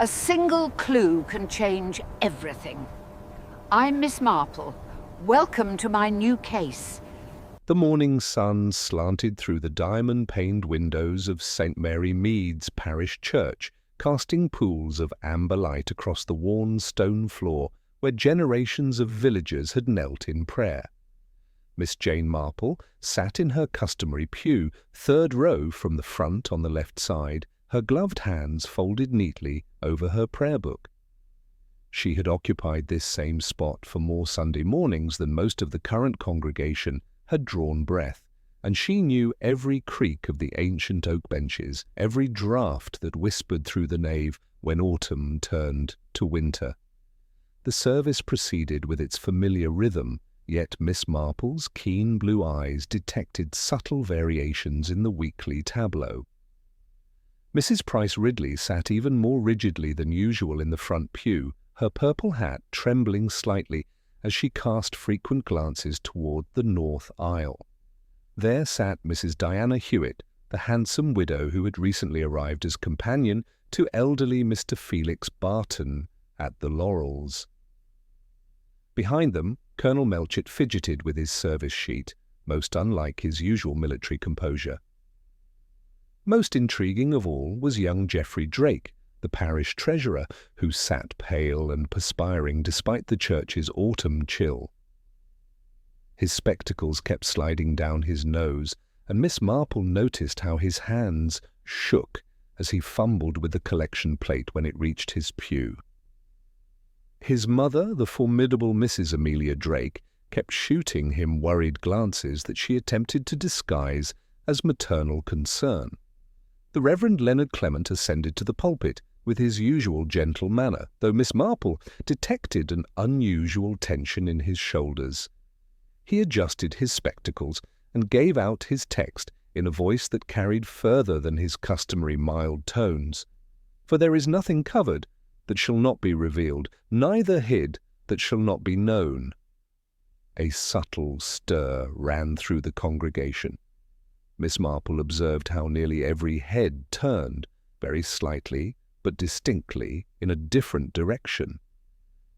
A single clue can change everything. I'm Miss Marple. Welcome to my new case. The morning sun slanted through the diamond-paned windows of St. Mary Mead's parish church, casting pools of amber light across the worn stone floor where generations of villagers had knelt in prayer. Miss Jane Marple sat in her customary pew, third row from the front on the left side, her gloved hands folded neatly over her prayer book. She had occupied this same spot for more Sunday mornings than most of the current congregation had drawn breath, and she knew every creak of the ancient oak benches, every draught that whispered through the nave when autumn turned to winter. The service proceeded with its familiar rhythm, yet Miss Marple's keen blue eyes detected subtle variations in the weekly tableau. Mrs. Price Ridley sat even more rigidly than usual in the front pew, her purple hat trembling slightly as she cast frequent glances toward the north aisle. There sat Mrs. Diana Hewitt, the handsome widow who had recently arrived as companion to elderly Mr. Felix Barton at the Laurels. Behind them, Colonel Melchett fidgeted with his service sheet, most unlike his usual military composure. Most intriguing of all was young Geoffrey Drake, the parish treasurer, who sat pale and perspiring despite the church's autumn chill. His spectacles kept sliding down his nose, and Miss Marple noticed how his hands shook as he fumbled with the collection plate when it reached his pew. His mother, the formidable Mrs. Amelia Drake, kept shooting him worried glances that she attempted to disguise as maternal concern. The Reverend Leonard Clement ascended to the pulpit with his usual gentle manner, though Miss Marple detected an unusual tension in his shoulders. He adjusted his spectacles and gave out his text in a voice that carried further than his customary mild tones. For there is nothing covered that shall not be revealed, neither hid that shall not be known. A subtle stir ran through the congregation. Miss Marple observed how nearly every head turned, very slightly but distinctly, in a different direction.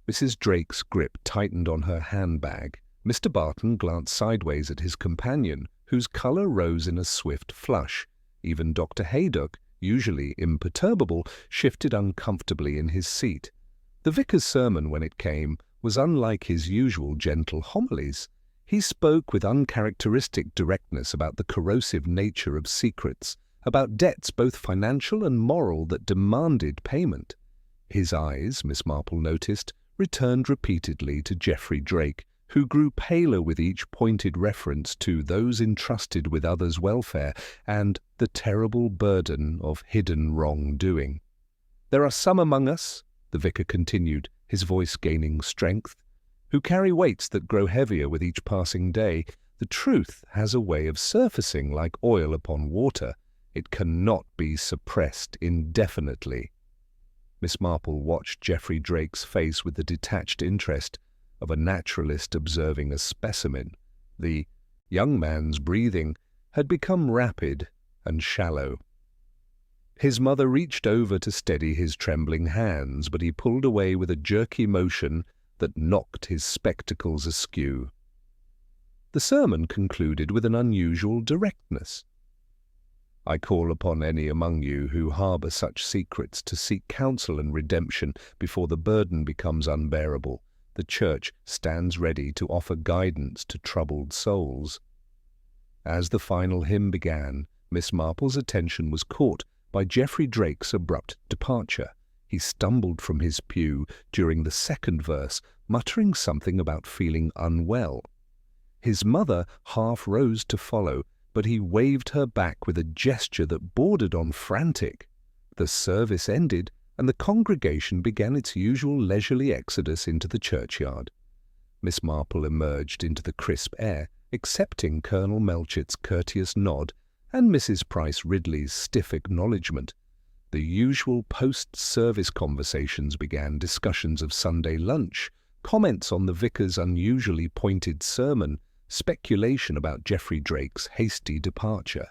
Mrs. Drake's grip tightened on her handbag. Mr. Barton glanced sideways at his companion, whose colour rose in a swift flush. Even Dr. Haydock, usually imperturbable, shifted uncomfortably in his seat. The vicar's sermon, when it came, was unlike his usual gentle homilies. He spoke with uncharacteristic directness about the corrosive nature of secrets, about debts both financial and moral that demanded payment. His eyes, Miss Marple noticed, returned repeatedly to Geoffrey Drake, who grew paler with each pointed reference to those entrusted with others' welfare and the terrible burden of hidden wrong-doing. "There are some among us," the vicar continued, his voice gaining strength, "who carry weights that grow heavier with each passing day. The truth has a way of surfacing like oil upon water. It cannot be suppressed indefinitely." Miss Marple watched Geoffrey Drake's face with the detached interest of a naturalist observing a specimen. The young man's breathing had become rapid and shallow. His mother reached over to steady his trembling hands, but he pulled away with a jerky motion that knocked his spectacles askew. The sermon concluded with an unusual directness. "I call upon any among you who harbour such secrets to seek counsel and redemption before the burden becomes unbearable. The Church stands ready to offer guidance to troubled souls." As the final hymn began, Miss Marple's attention was caught by Geoffrey Drake's abrupt departure. He stumbled from his pew during the second verse, muttering something about feeling unwell. His mother half rose to follow, but he waved her back with a gesture that bordered on frantic. The service ended, and the congregation began its usual leisurely exodus into the churchyard. Miss Marple emerged into the crisp air, accepting Colonel Melchett's courteous nod and Mrs. Price Ridley's stiff acknowledgment. The usual post-service conversations began, discussions of Sunday lunch, comments on the vicar's unusually pointed sermon, speculation about Geoffrey Drake's hasty departure.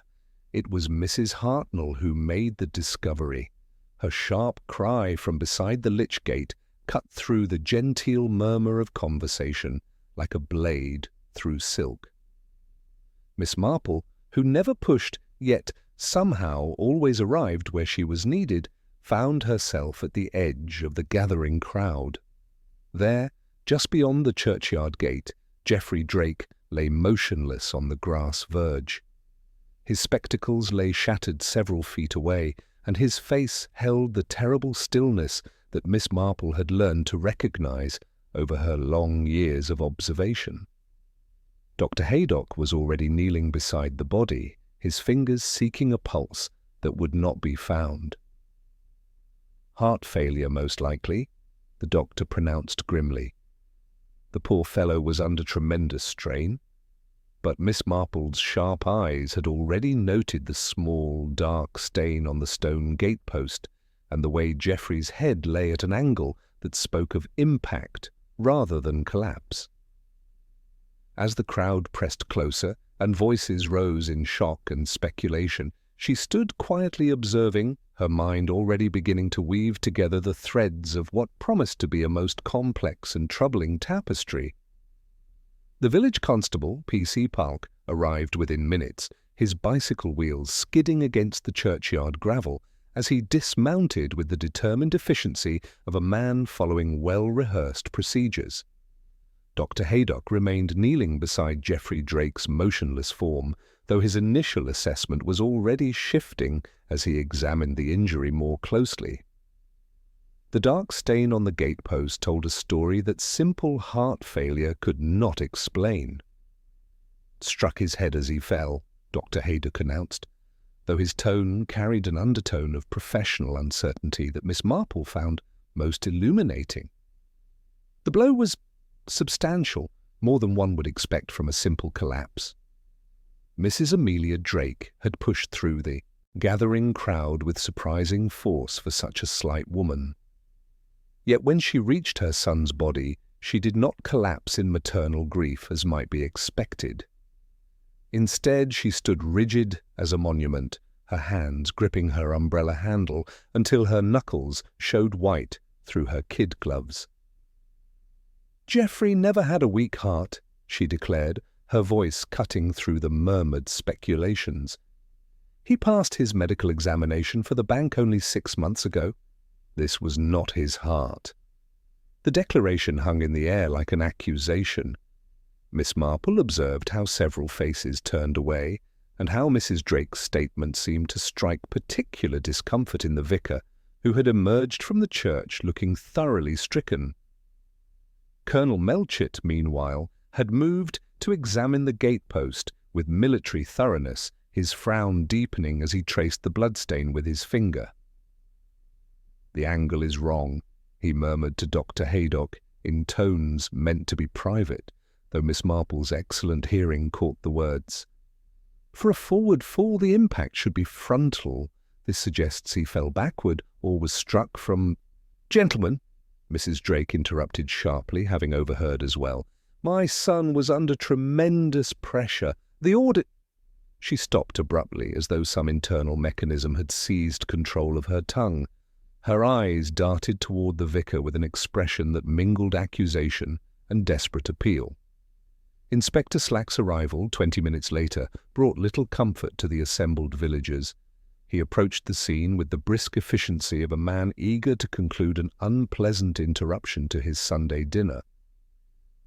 It was Mrs. Hartnell who made the discovery. Her sharp cry from beside the lych-gate cut through the genteel murmur of conversation like a blade through silk. Miss Marple, who never pushed, yet somehow always arrived where she was needed, found herself at the edge of the gathering crowd. There, just beyond the churchyard gate, Geoffrey Drake lay motionless on the grass verge. His spectacles lay shattered several feet away, and his face held the terrible stillness that Miss Marple had learned to recognize over her long years of observation. Dr. Haydock was already kneeling beside the body, his fingers seeking a pulse that would not be found. "Heart failure, most likely," the doctor pronounced grimly. The poor fellow was under tremendous strain, but Miss Marple's sharp eyes had already noted the small, dark stain on the stone gate-post and the way Geoffrey's head lay at an angle that spoke of impact rather than collapse. As the crowd pressed closer and voices rose in shock and speculation, she stood quietly observing, her mind already beginning to weave together the threads of what promised to be a most complex and troubling tapestry. The village constable, P.C. Park, arrived within minutes, his bicycle wheels skidding against the churchyard gravel as he dismounted with the determined efficiency of a man following well-rehearsed procedures. Dr. Haydock remained kneeling beside Geoffrey Drake's motionless form, though his initial assessment was already shifting as he examined the injury more closely. The dark stain on the gatepost told a story that simple heart failure could not explain. "Struck his head as he fell," Dr. Haydock announced, though his tone carried an undertone of professional uncertainty that Miss Marple found most illuminating. The blow was substantial, more than one would expect from a simple collapse. Mrs. Amelia Drake had pushed through the gathering crowd with surprising force for such a slight woman. Yet when she reached her son's body, she did not collapse in maternal grief as might be expected. Instead, she stood rigid as a monument, her hands gripping her umbrella handle until her knuckles showed white through her kid gloves. "Geoffrey never had a weak heart," she declared, her voice cutting through the murmured speculations. "He passed his medical examination for the bank only 6 months ago. This was not his heart." The declaration hung in the air like an accusation. Miss Marple observed how several faces turned away, and how Mrs. Drake's statement seemed to strike particular discomfort in the vicar, who had emerged from the church looking thoroughly stricken. Colonel Melchett, meanwhile, had moved to examine the gatepost with military thoroughness, his frown deepening as he traced the bloodstain with his finger. "The angle is wrong," he murmured to Dr. Haydock in tones meant to be private, though Miss Marple's excellent hearing caught the words. "For a forward fall, the impact should be frontal. This suggests he fell backward or was struck from—" "Gentlemen," Mrs. Drake interrupted sharply, having overheard as well, "my son was under tremendous pressure. The order—" She stopped abruptly as though some internal mechanism had seized control of her tongue. Her eyes darted toward the vicar with an expression that mingled accusation and desperate appeal. Inspector Slack's arrival 20 minutes later brought little comfort to the assembled villagers. He approached the scene with the brisk efficiency of a man eager to conclude an unpleasant interruption to his Sunday dinner.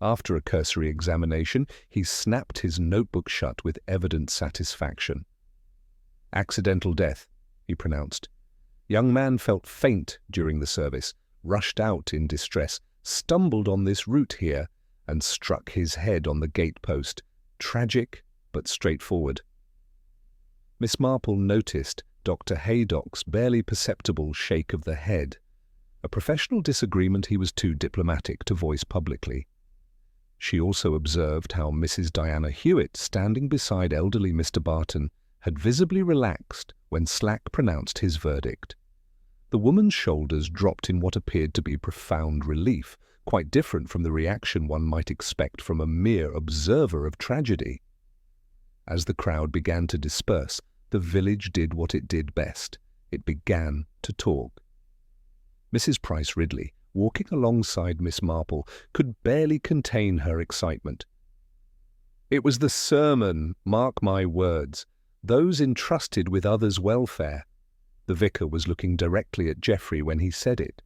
After a cursory examination, he snapped his notebook shut with evident satisfaction. "Accidental death," he pronounced. "Young man felt faint during the service, rushed out in distress, stumbled on this route here, and struck his head on the gate-post. Tragic, but straightforward." Miss Marple noticed Dr. Haydock's barely perceptible shake of the head, a professional disagreement he was too diplomatic to voice publicly. She also observed how Mrs. Diana Hewitt, standing beside elderly Mr. Barton, had visibly relaxed when Slack pronounced his verdict. The woman's shoulders dropped in what appeared to be profound relief, quite different from the reaction one might expect from a mere observer of tragedy. As the crowd began to disperse, the village did what it did best. It began to talk. Mrs. Price Ridley, walking alongside Miss Marple, could barely contain her excitement. It was the sermon, mark my words, those entrusted with others' welfare. The vicar was looking directly at Geoffrey when he said it.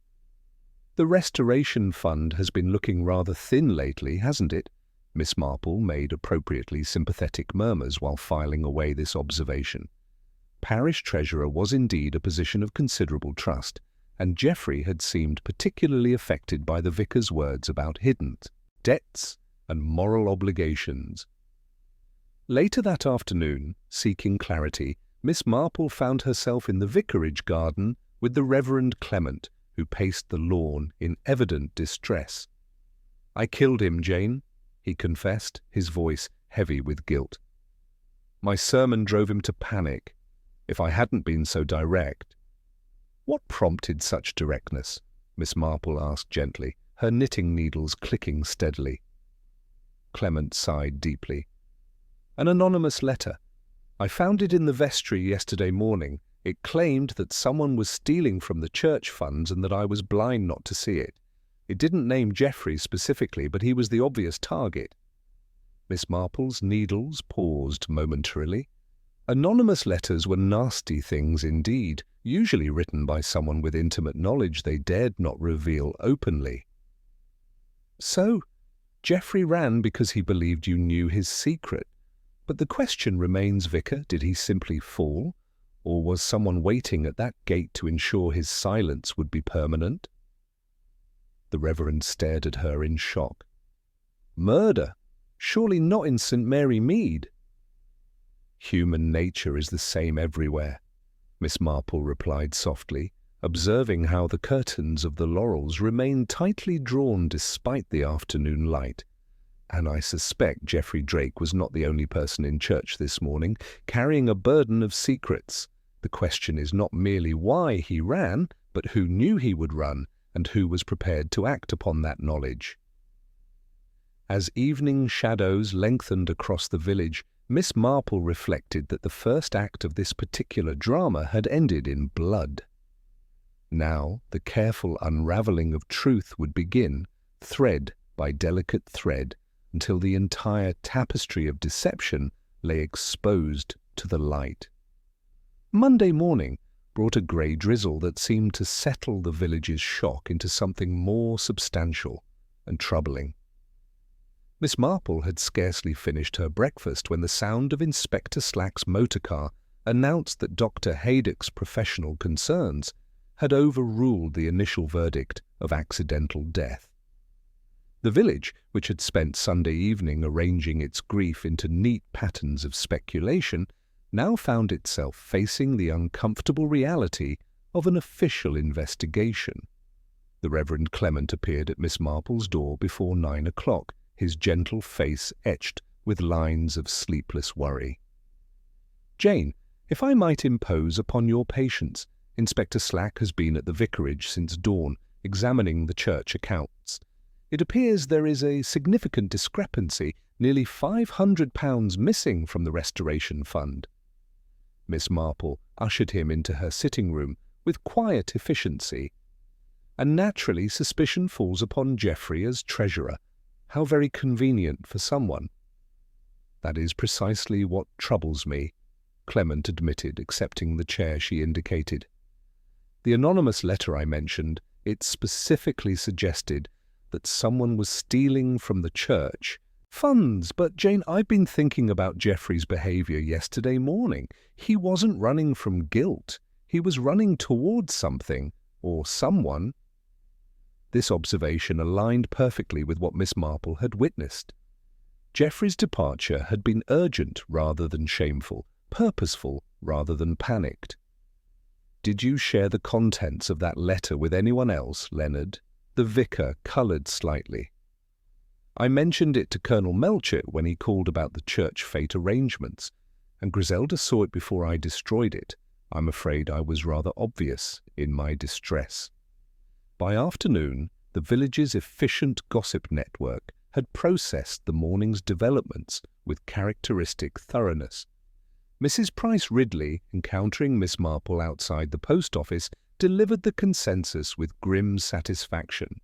The Restoration Fund has been looking rather thin lately, hasn't it? Miss Marple made appropriately sympathetic murmurs while filing away this observation. Parish treasurer was indeed a position of considerable trust, and Geoffrey had seemed particularly affected by the vicar's words about hidden debts and moral obligations. Later that afternoon, seeking clarity, Miss Marple found herself in the vicarage garden with the Reverend Clement, who paced the lawn in evident distress. "I killed him, Jane," he confessed, his voice heavy with guilt. "My sermon drove him to panic. If I hadn't been so direct—" "What prompted such directness?" Miss Marple asked gently, her knitting needles clicking steadily. Clement sighed deeply. "An anonymous letter. I found it in the vestry yesterday morning. It claimed that someone was stealing from the church funds and that I was blind not to see it. It didn't name Geoffrey specifically, but he was the obvious target." Miss Marple's needles paused momentarily. Anonymous letters were nasty things indeed, usually written by someone with intimate knowledge they dared not reveal openly. "So, Geoffrey ran because he believed you knew his secret. But the question remains, Vicar, did he simply fall? Or was someone waiting at that gate to ensure his silence would be permanent?" The Reverend stared at her in shock. "Murder? Surely not in St. Mary Mead." "Human nature is the same everywhere," Miss Marple replied softly, observing how the curtains of the laurels remained tightly drawn despite the afternoon light. "And I suspect Geoffrey Drake was not the only person in church this morning, carrying a burden of secrets. The question is not merely why he ran, but who knew he would run, and who was prepared to act upon that knowledge." As evening shadows lengthened across the village, Miss Marple reflected that the first act of this particular drama had ended in blood. Now the careful unravelling of truth would begin, thread by delicate thread, until the entire tapestry of deception lay exposed to the light. Monday morning brought a grey drizzle that seemed to settle the village's shock into something more substantial and troubling. Miss Marple had scarcely finished her breakfast when the sound of Inspector Slack's motor car announced that Dr. Haydock's professional concerns had overruled the initial verdict of accidental death. The village, which had spent Sunday evening arranging its grief into neat patterns of speculation, now found itself facing the uncomfortable reality of an official investigation. The Reverend Clement appeared at Miss Marple's door before 9 o'clock, his gentle face etched with lines of sleepless worry. "Jane, if I might impose upon your patience, Inspector Slack has been at the vicarage since dawn, examining the church accounts. It appears there is a significant discrepancy, nearly £500 missing from the Restoration Fund." Miss Marple ushered him into her sitting room with quiet efficiency. "And naturally suspicion falls upon Geoffrey as treasurer. How very convenient for someone." "That is precisely what troubles me," Clement admitted, accepting the chair she indicated. "The anonymous letter I mentioned, it specifically suggested that someone was stealing from the church funds. But, Jane, I've been thinking about Geoffrey's behaviour yesterday morning. He wasn't running from guilt. He was running towards something, or someone." This observation aligned perfectly with what Miss Marple had witnessed. Geoffrey's departure had been urgent rather than shameful, purposeful rather than panicked. "Did you share the contents of that letter with anyone else, Leonard?" The vicar coloured slightly. "I mentioned it to Colonel Melchett when he called about the church fete arrangements, and Griselda saw it before I destroyed it. I'm afraid I was rather obvious in my distress." By afternoon, the village's efficient gossip network had processed the morning's developments with characteristic thoroughness. Mrs. Price Ridley, encountering Miss Marple outside the post office, delivered the consensus with grim satisfaction.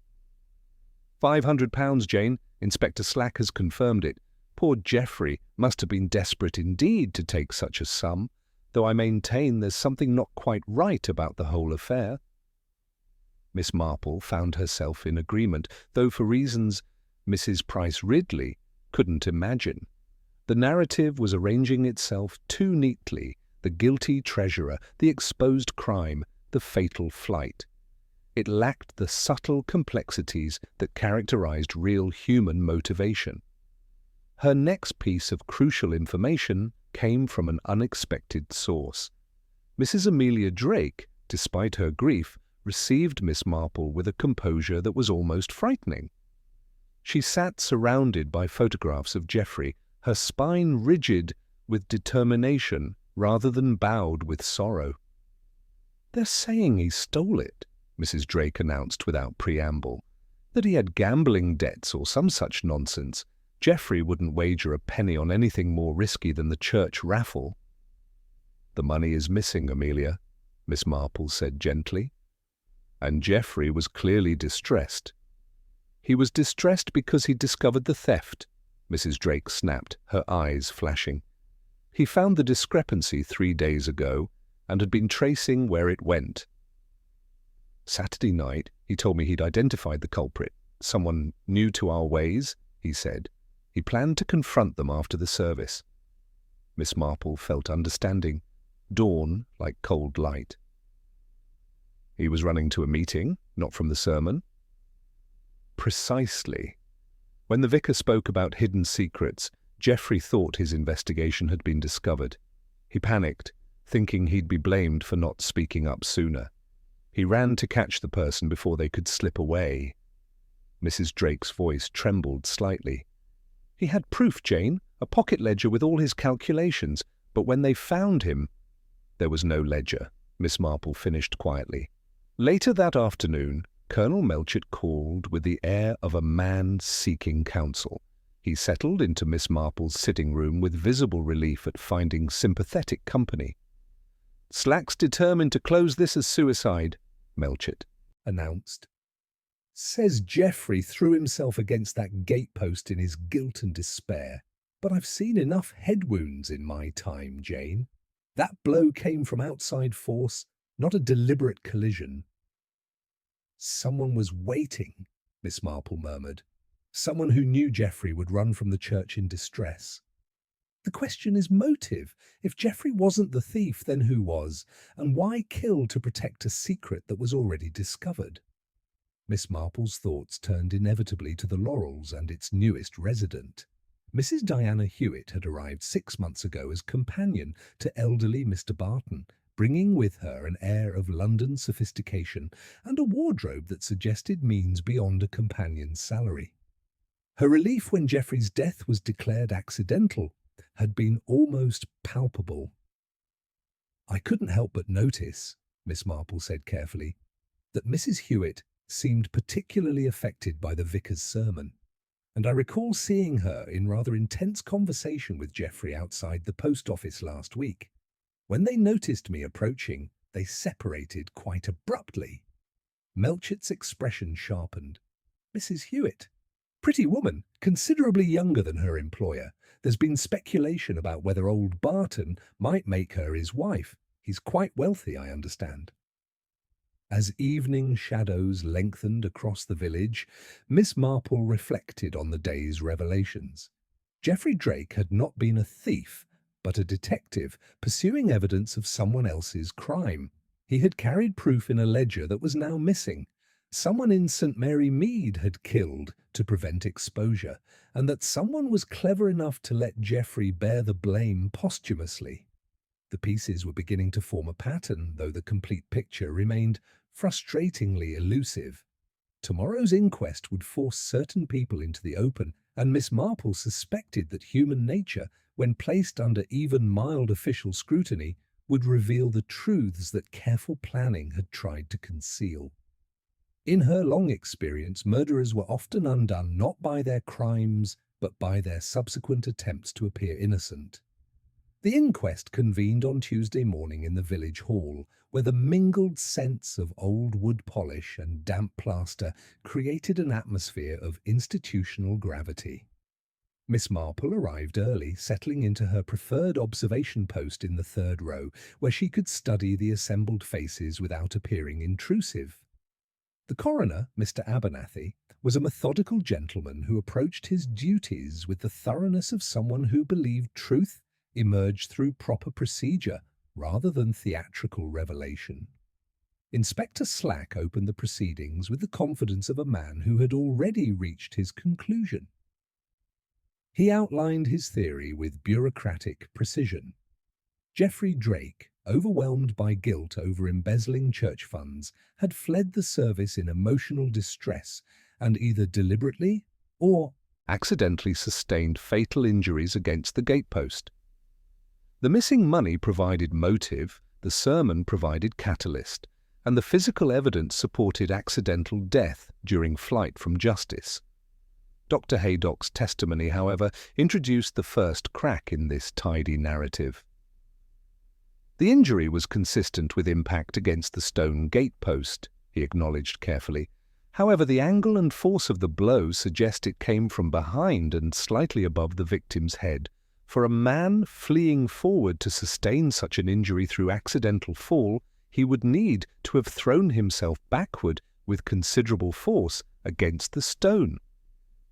£500, Jane. Inspector Slack has confirmed it. Poor Geoffrey must have been desperate indeed to take such a sum, though I maintain there's something not quite right about the whole affair. Miss Marple found herself in agreement, though for reasons Mrs. Price Ridley couldn't imagine. The narrative was arranging itself too neatly: the guilty treasurer, the exposed crime, the fatal flight. It lacked the subtle complexities that characterized real human motivation. Her next piece of crucial information came from an unexpected source. Mrs. Amelia Drake, despite her grief, received Miss Marple with a composure that was almost frightening. She sat surrounded by photographs of Geoffrey, her spine rigid with determination rather than bowed with sorrow. "They're saying he stole it," Mrs. Drake announced without preamble. "That he had gambling debts or some such nonsense. Geoffrey wouldn't wager a penny on anything more risky than the church raffle." "The money is missing, Amelia," Miss Marple said gently. And Geoffrey was clearly distressed. "He was distressed because he discovered the theft," Mrs. Drake snapped, her eyes flashing. "He found the discrepancy 3 days ago and had been tracing where it went. Saturday night, he told me he'd identified the culprit, someone new to our ways, he said. He planned to confront them after the service." Miss Marple felt understanding, dawn like cold light. "He was running to a meeting, not from the sermon?" "Precisely. When the vicar spoke about hidden secrets, Geoffrey thought his investigation had been discovered. He panicked, thinking he'd be blamed for not speaking up sooner. He ran to catch the person before they could slip away." Mrs. Drake's voice trembled slightly. "He had proof, Jane, a pocket ledger with all his calculations, but when they found him—" "There was no ledger," Miss Marple finished quietly. Later that afternoon, Colonel Melchett called with the air of a man seeking counsel. He settled into Miss Marple's sitting room with visible relief at finding sympathetic company. "Slack's determined to close this as suicide," Melchett announced. "Says Geoffrey threw himself against that gatepost in his guilt and despair. But I've seen enough head wounds in my time, Jane. That blow came from outside force, not a deliberate collision." "Someone was waiting," Miss Marple murmured. "Someone who knew Geoffrey would run from the church in distress. The question is motive. If Geoffrey wasn't the thief, then who was? And why kill to protect a secret that was already discovered?" Miss Marple's thoughts turned inevitably to the Laurels and its newest resident. Mrs. Diana Hewitt had arrived 6 months ago as companion to elderly Mr. Barton, bringing with her an air of London sophistication and a wardrobe that suggested means beyond a companion's salary. Her relief when Geoffrey's death was declared accidental had been almost palpable. "I couldn't help but notice," Miss Marple said carefully, "that Mrs. Hewitt seemed particularly affected by the vicar's sermon, and I recall seeing her in rather intense conversation with Geoffrey outside the post office last week. When they noticed me approaching, they separated quite abruptly." Melchett's expression sharpened. "Mrs. Hewitt? Pretty woman, considerably younger than her employer. There's been speculation about whether old Barton might make her his wife. He's quite wealthy, I understand." As evening shadows lengthened across the village, Miss Marple reflected on the day's revelations. Geoffrey Drake had not been a thief, but a detective pursuing evidence of someone else's crime. He had carried proof in a ledger that was now missing. Someone in St. Mary Mead had killed to prevent exposure, and that someone was clever enough to let Geoffrey bear the blame posthumously. The pieces were beginning to form a pattern, though the complete picture remained frustratingly elusive. Tomorrow's inquest would force certain people into the open, and Miss Marple suspected that human nature, when placed under even mild official scrutiny, would reveal the truths that careful planning had tried to conceal. In her long experience, murderers were often undone not by their crimes, but by their subsequent attempts to appear innocent. The inquest convened on Tuesday morning in the village hall, where the mingled scents of old wood polish and damp plaster created an atmosphere of institutional gravity. Miss Marple arrived early, settling into her preferred observation post in the third row, where she could study the assembled faces without appearing intrusive. The coroner, Mr. Abernathy, was a methodical gentleman who approached his duties with the thoroughness of someone who believed truth emerged through proper procedure rather than theatrical revelation. Inspector Slack opened the proceedings with the confidence of a man who had already reached his conclusion. He outlined his theory with bureaucratic precision. Geoffrey Drake, overwhelmed by guilt over embezzling church funds, had fled the service in emotional distress and either deliberately or accidentally sustained fatal injuries against the gatepost. The missing money provided motive, the sermon provided catalyst, and the physical evidence supported accidental death during flight from justice. Dr. Haydock's testimony, however, introduced the first crack in this tidy narrative. The injury was consistent with impact against the stone gatepost, he acknowledged carefully. However, the angle and force of the blow suggest it came from behind and slightly above the victim's head. For a man fleeing forward to sustain such an injury through accidental fall, he would need to have thrown himself backward with considerable force against the stone.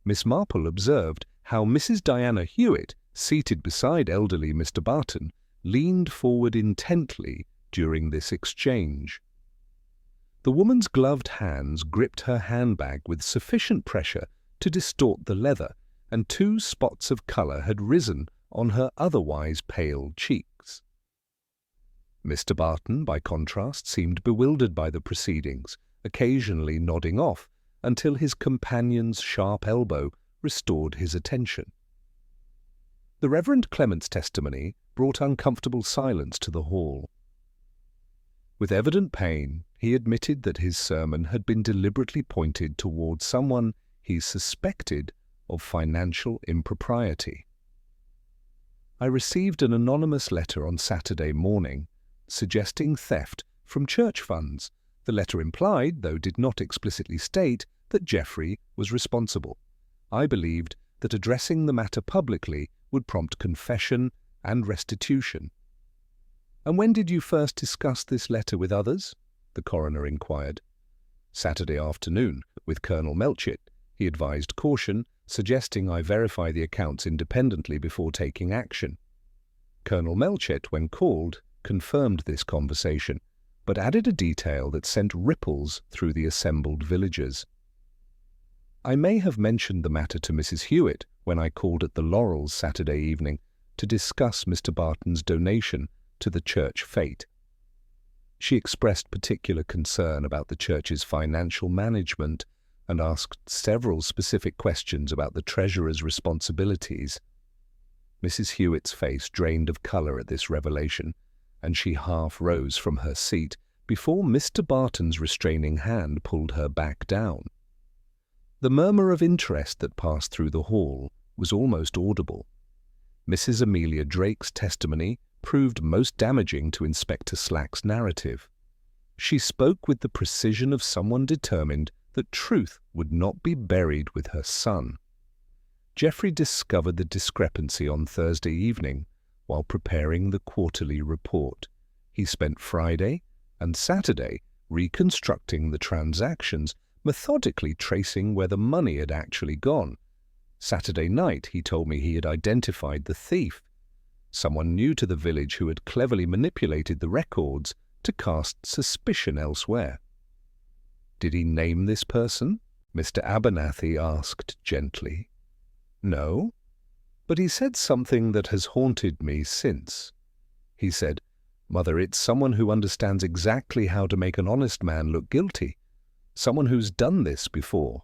Miss Marple observed how Mrs. Diana Hewitt, seated beside elderly Mr. Barton, leaned forward intently during this exchange. The woman's gloved hands gripped her handbag with sufficient pressure to distort the leather, and 2 spots of colour had risen on her otherwise pale cheeks. Mr. Barton, by contrast, seemed bewildered by the proceedings, occasionally nodding off until his companion's sharp elbow restored his attention. The Reverend Clement's testimony brought uncomfortable silence to the hall. With evident pain, he admitted that his sermon had been deliberately pointed towards someone he suspected of financial impropriety. I received an anonymous letter on Saturday morning suggesting theft from church funds. The letter implied, though did not explicitly state, that Geoffrey was responsible. I believed that addressing the matter publicly would prompt confession and restitution. "And when did you first discuss this letter with others?" the coroner inquired. "Saturday afternoon, with Colonel Melchett," he advised caution, suggesting I verify the accounts independently before taking action. Colonel Melchett, when called, confirmed this conversation, but added a detail that sent ripples through the assembled villagers. I may have mentioned the matter to Mrs. Hewitt when I called at the Laurels Saturday evening to discuss Mr. Barton's donation to the church fete. She expressed particular concern about the church's financial management and asked several specific questions about the treasurer's responsibilities. Mrs. Hewitt's face drained of colour at this revelation, and she half rose from her seat before Mr. Barton's restraining hand pulled her back down. The murmur of interest that passed through the hall was almost audible. Mrs. Amelia Drake's testimony proved most damaging to Inspector Slack's narrative. She spoke with the precision of someone determined that truth would not be buried with her son. Geoffrey discovered the discrepancy on Thursday evening while preparing the quarterly report. He spent Friday and Saturday reconstructing the transactions, methodically tracing where the money had actually gone. Saturday night, he told me he had identified the thief, someone new to the village who had cleverly manipulated the records to cast suspicion elsewhere. "Did he name this person?" Mr. Abernathy asked gently. "No, but he said something that has haunted me since. He said, 'Mother, it's someone who understands exactly how to make an honest man look guilty, someone who's done this before.'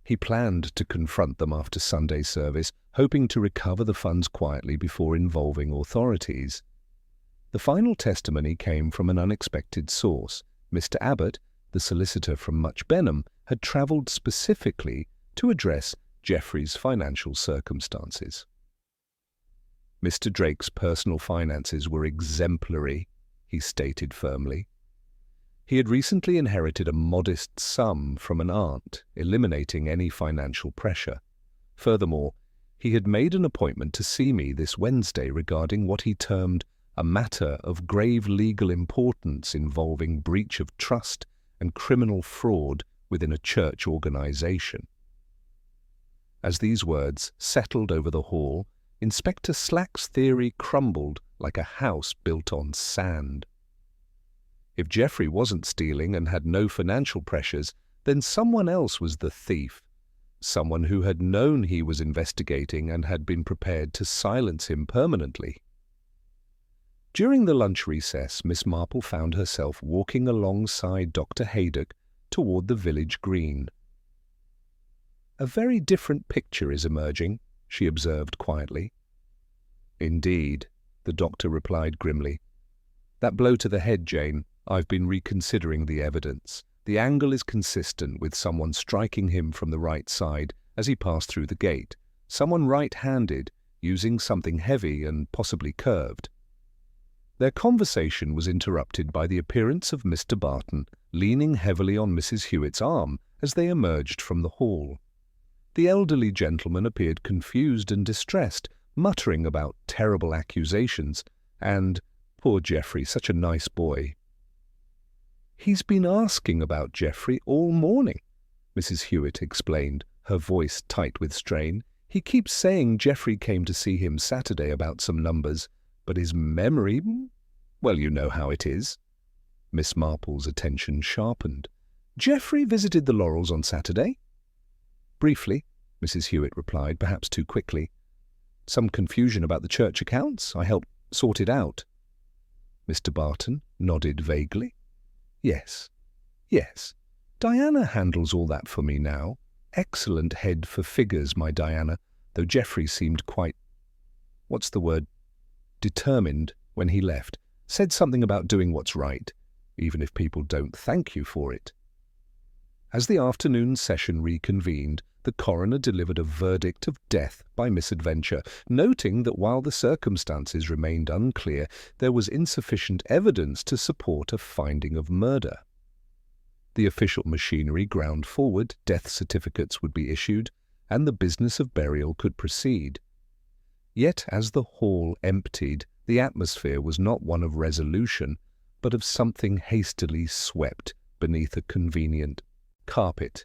He planned to confront them after Sunday service, hoping to recover the funds quietly before involving authorities." The final testimony came from an unexpected source. Mr. Abbott, the solicitor from Much Benham, had travelled specifically to address Geoffrey's financial circumstances. Mr. Drake's personal finances were exemplary, he stated firmly. He had recently inherited a modest sum from an aunt, eliminating any financial pressure. Furthermore, he had made an appointment to see me this Wednesday regarding what he termed a matter of grave legal importance involving breach of trust and criminal fraud within a church organization. As these words settled over the hall, Inspector Slack's theory crumbled like a house built on sand. If Geoffrey wasn't stealing and had no financial pressures, then someone else was the thief, someone who had known he was investigating and had been prepared to silence him permanently. During the lunch recess, Miss Marple found herself walking alongside Dr. Haydock toward the village green. "A very different picture is emerging," she observed quietly. "Indeed," the doctor replied grimly. "That blow to the head, Jane, I've been reconsidering the evidence. The angle is consistent with someone striking him from the right side as he passed through the gate, someone right-handed, using something heavy and possibly curved." Their conversation was interrupted by the appearance of Mr. Barton, leaning heavily on Mrs. Hewitt's arm as they emerged from the hall. The elderly gentleman appeared confused and distressed, muttering about terrible accusations and, "Poor Geoffrey, such a nice boy." "He's been asking about Geoffrey all morning," Mrs. Hewitt explained, her voice tight with strain. "He keeps saying Geoffrey came to see him Saturday about some numbers, but his memory, well, you know how it is." Miss Marple's attention sharpened. "Geoffrey visited the Laurels on Saturday?" "Briefly," Mrs. Hewitt replied, perhaps too quickly. "Some confusion about the church accounts. I helped sort it out." Mr. Barton nodded vaguely. Yes. Diana handles all that for me now. Excellent head for figures, my Diana, though Geoffrey seemed quite, determined when he left. Said something about doing what's right, even if people don't thank you for it." As the afternoon session reconvened, the coroner delivered a verdict of death by misadventure, noting that while the circumstances remained unclear, there was insufficient evidence to support a finding of murder. The official machinery ground forward, death certificates would be issued, and the business of burial could proceed. Yet as the hall emptied, the atmosphere was not one of resolution, but of something hastily swept beneath a convenient carpet.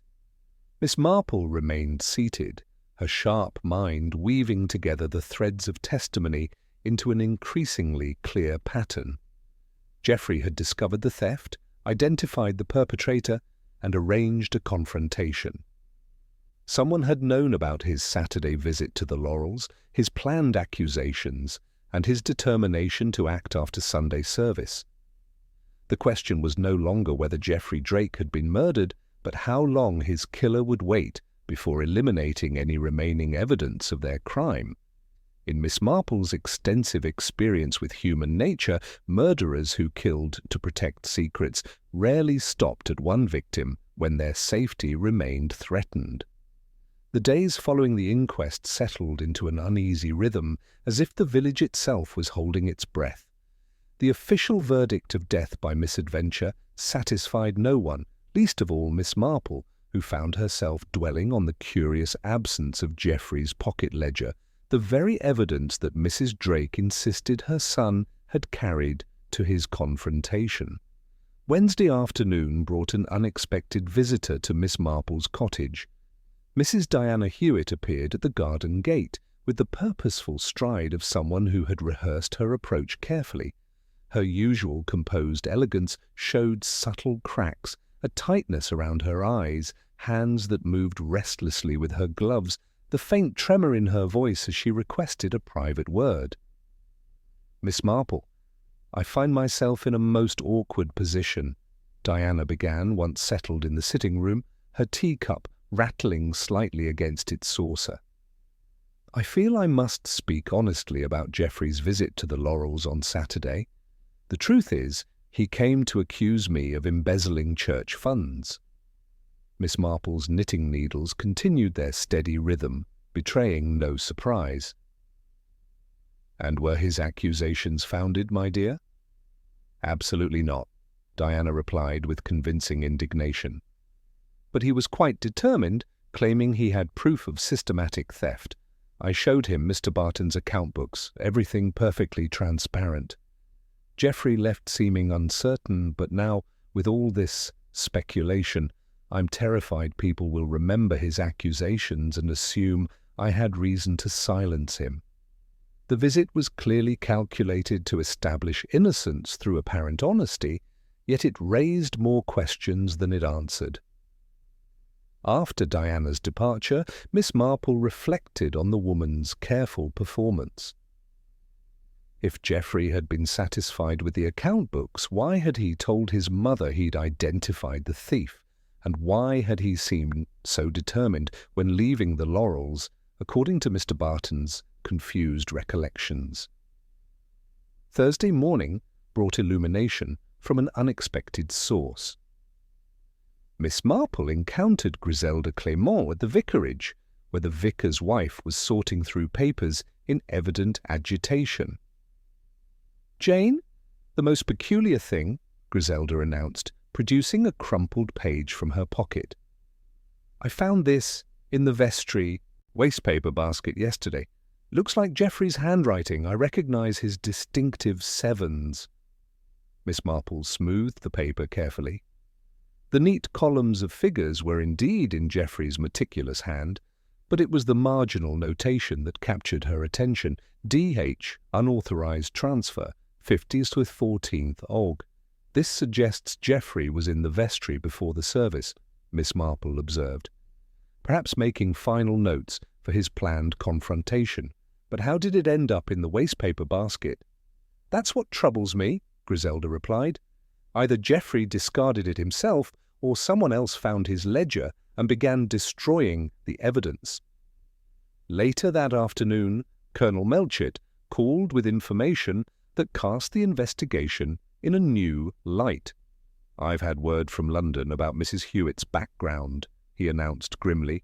Miss Marple remained seated, her sharp mind weaving together the threads of testimony into an increasingly clear pattern. Geoffrey had discovered the theft, identified the perpetrator, and arranged a confrontation. Someone had known about his Saturday visit to the Laurels, his planned accusations, and his determination to act after Sunday service. The question was no longer whether Geoffrey Drake had been murdered, but how long his killer would wait before eliminating any remaining evidence of their crime. In Miss Marple's extensive experience with human nature, murderers who killed to protect secrets rarely stopped at one victim when their safety remained threatened. The days following the inquest settled into an uneasy rhythm, as if the village itself was holding its breath. The official verdict of death by misadventure satisfied no one, least of all Miss Marple, who found herself dwelling on the curious absence of Geoffrey's pocket ledger, the very evidence that Mrs. Drake insisted her son had carried to his confrontation. Wednesday afternoon brought an unexpected visitor to Miss Marple's cottage. Mrs. Diana Hewitt appeared at the garden gate with the purposeful stride of someone who had rehearsed her approach carefully. Her usual composed elegance showed subtle cracks, a tightness around her eyes, hands that moved restlessly with her gloves, the faint tremor in her voice as she requested a private word. "Miss Marple, I find myself in a most awkward position," Diana began, once settled in the sitting room, her teacup rattling slightly against its saucer. "I feel I must speak honestly about Geoffrey's visit to the Laurels on Saturday. The truth is, he came to accuse me of embezzling church funds." Miss Marple's knitting needles continued their steady rhythm, betraying no surprise. And were his accusations founded, my dear? Absolutely not, Diana replied with convincing indignation. But he was quite determined, claiming he had proof of systematic theft. I showed him Mr. Barton's account books, everything perfectly transparent. Geoffrey left seeming uncertain, but now, with all this speculation, I'm terrified people will remember his accusations and assume I had reason to silence him. The visit was clearly calculated to establish innocence through apparent honesty, yet it raised more questions than it answered. After Diana's departure, Miss Marple reflected on the woman's careful performance. If Geoffrey had been satisfied with the account books, why had he told his mother he'd identified the thief? And why had he seemed so determined when leaving the Laurels, according to Mr. Barton's confused recollections? Thursday morning brought illumination from an unexpected source. Miss Marple encountered Griselda Clement at the vicarage, where the vicar's wife was sorting through papers in evident agitation. "Jane, the most peculiar thing," Griselda announced, producing a crumpled page from her pocket. "I found this in the vestry wastepaper basket yesterday. Looks like Geoffrey's handwriting. I recognize his distinctive sevens." Miss Marple smoothed the paper carefully. The neat columns of figures were indeed in Geoffrey's meticulous hand, but it was the marginal notation that captured her attention. D.H. unauthorized transfer, 50th with 14th Aug. This suggests Geoffrey was in the vestry before the service, Miss Marple observed, perhaps making final notes for his planned confrontation. But how did it end up in the wastepaper basket? "That's what troubles me," Griselda replied. "Either Geoffrey discarded it himself, or someone else found his ledger and began destroying the evidence." Later that afternoon, Colonel Melchett called with information that cast the investigation in a new light. "I've had word from London about Mrs. Hewitt's background," he announced grimly.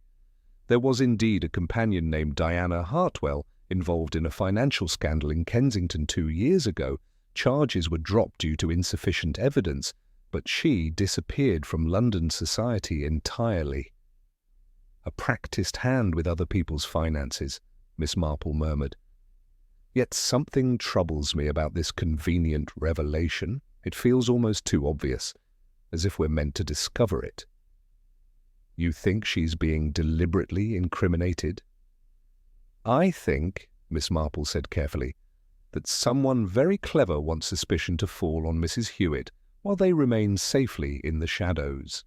There was indeed a companion named Diana Hartwell involved in a financial scandal in Kensington 2 years ago. Charges were dropped due to insufficient evidence, but she disappeared from London society entirely. "A practiced hand with other people's finances," Miss Marple murmured. "Yet something troubles me about this convenient revelation. It feels almost too obvious, as if we're meant to discover it." "You think she's being deliberately incriminated?" "I think," Miss Marple said carefully, "that someone very clever wants suspicion to fall on Mrs. Hewitt while they remain safely in the shadows.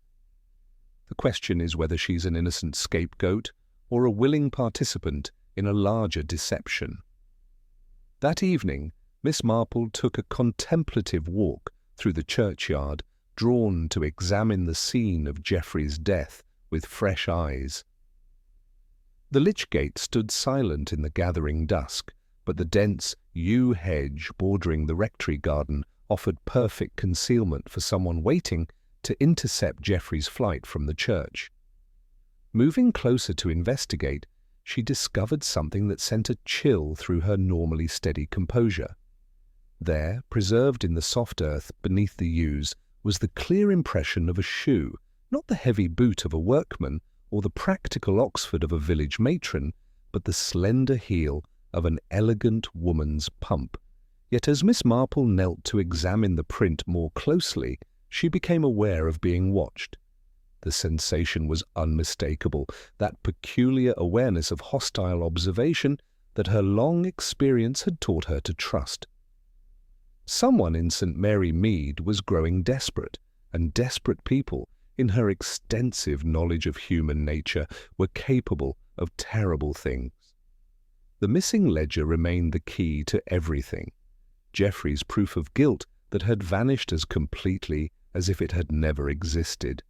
The question is whether she's an innocent scapegoat or a willing participant in a larger deception." That evening, Miss Marple took a contemplative walk through the churchyard, drawn to examine the scene of Geoffrey's death with fresh eyes. The lych-gate stood silent in the gathering dusk, but the dense yew hedge bordering the rectory garden offered perfect concealment for someone waiting to intercept Geoffrey's flight from the church. Moving closer to investigate, she discovered something that sent a chill through her normally steady composure. There, preserved in the soft earth beneath the yews, was the clear impression of a shoe, not the heavy boot of a workman or the practical Oxford of a village matron, but the slender heel of an elegant woman's pump. Yet as Miss Marple knelt to examine the print more closely, she became aware of being watched. The sensation was unmistakable, that peculiar awareness of hostile observation that her long experience had taught her to trust. Someone in St. Mary Mead was growing desperate, and desperate people, in her extensive knowledge of human nature, were capable of terrible things. The missing ledger remained the key to everything. Geoffrey's proof of guilt that had vanished as completely as if it had never existed.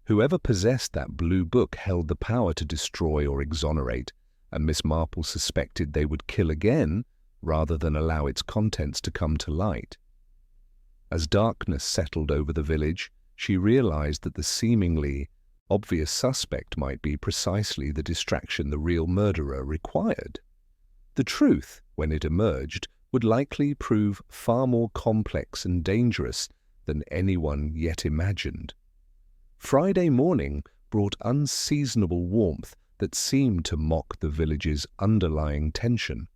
Whoever possessed that blue book held the power to destroy or exonerate, and Miss Marple suspected they would kill again rather than allow its contents to come to light. As darkness settled over the village, she realized that the seemingly obvious suspect might be precisely the distraction the real murderer required. The truth, when it emerged, would likely prove far more complex and dangerous than anyone yet imagined. Friday morning brought unseasonable warmth that seemed to mock the village's underlying tension.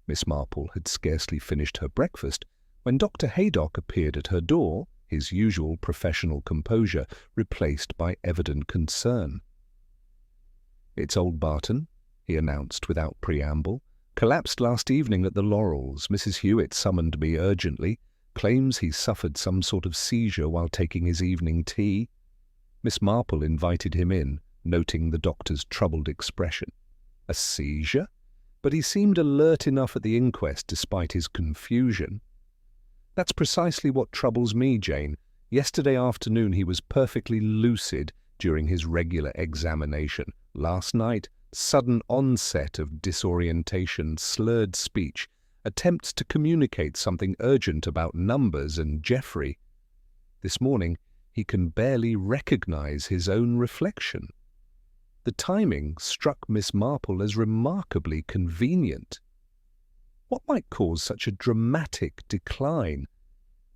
Miss Marple had scarcely finished her breakfast when Dr. Haydock appeared at her door, his usual professional composure replaced by evident concern. "It's old Barton," he announced without preamble. "Collapsed last evening at the Laurels. Mrs. Hewitt summoned me urgently. Claims he suffered some sort of seizure while taking his evening tea." Miss Marple invited him in, noting the doctor's troubled expression. A seizure? But he seemed alert enough at the inquest despite his confusion. "That's precisely what troubles me, Jane. Yesterday afternoon he was perfectly lucid during his regular examination. Last night, sudden onset of disorientation, slurred speech, attempts to communicate something urgent about numbers and Geoffrey. This morning, he can barely recognize his own reflection." The timing struck Miss Marple as remarkably convenient. What might cause such a dramatic decline?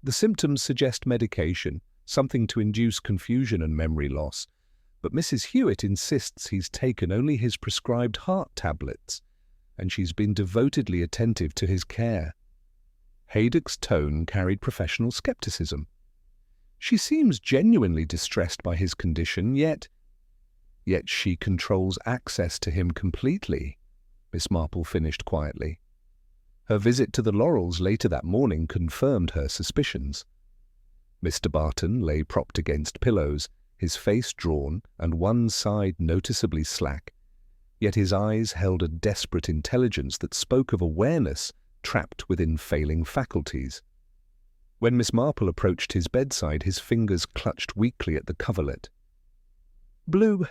The symptoms suggest medication, something to induce confusion and memory loss, but Mrs. Hewitt insists he's taken only his prescribed heart tablets, and she's been devotedly attentive to his care. Haydock's tone carried professional skepticism. "She seems genuinely distressed by his condition, yet she controls access to him completely," Miss Marple finished quietly. Her visit to the Laurels later that morning confirmed her suspicions. Mr. Barton lay propped against pillows, his face drawn and one side noticeably slack, yet his eyes held a desperate intelligence that spoke of awareness trapped within failing faculties. When Miss Marple approached his bedside, his fingers clutched weakly at the coverlet. "Blue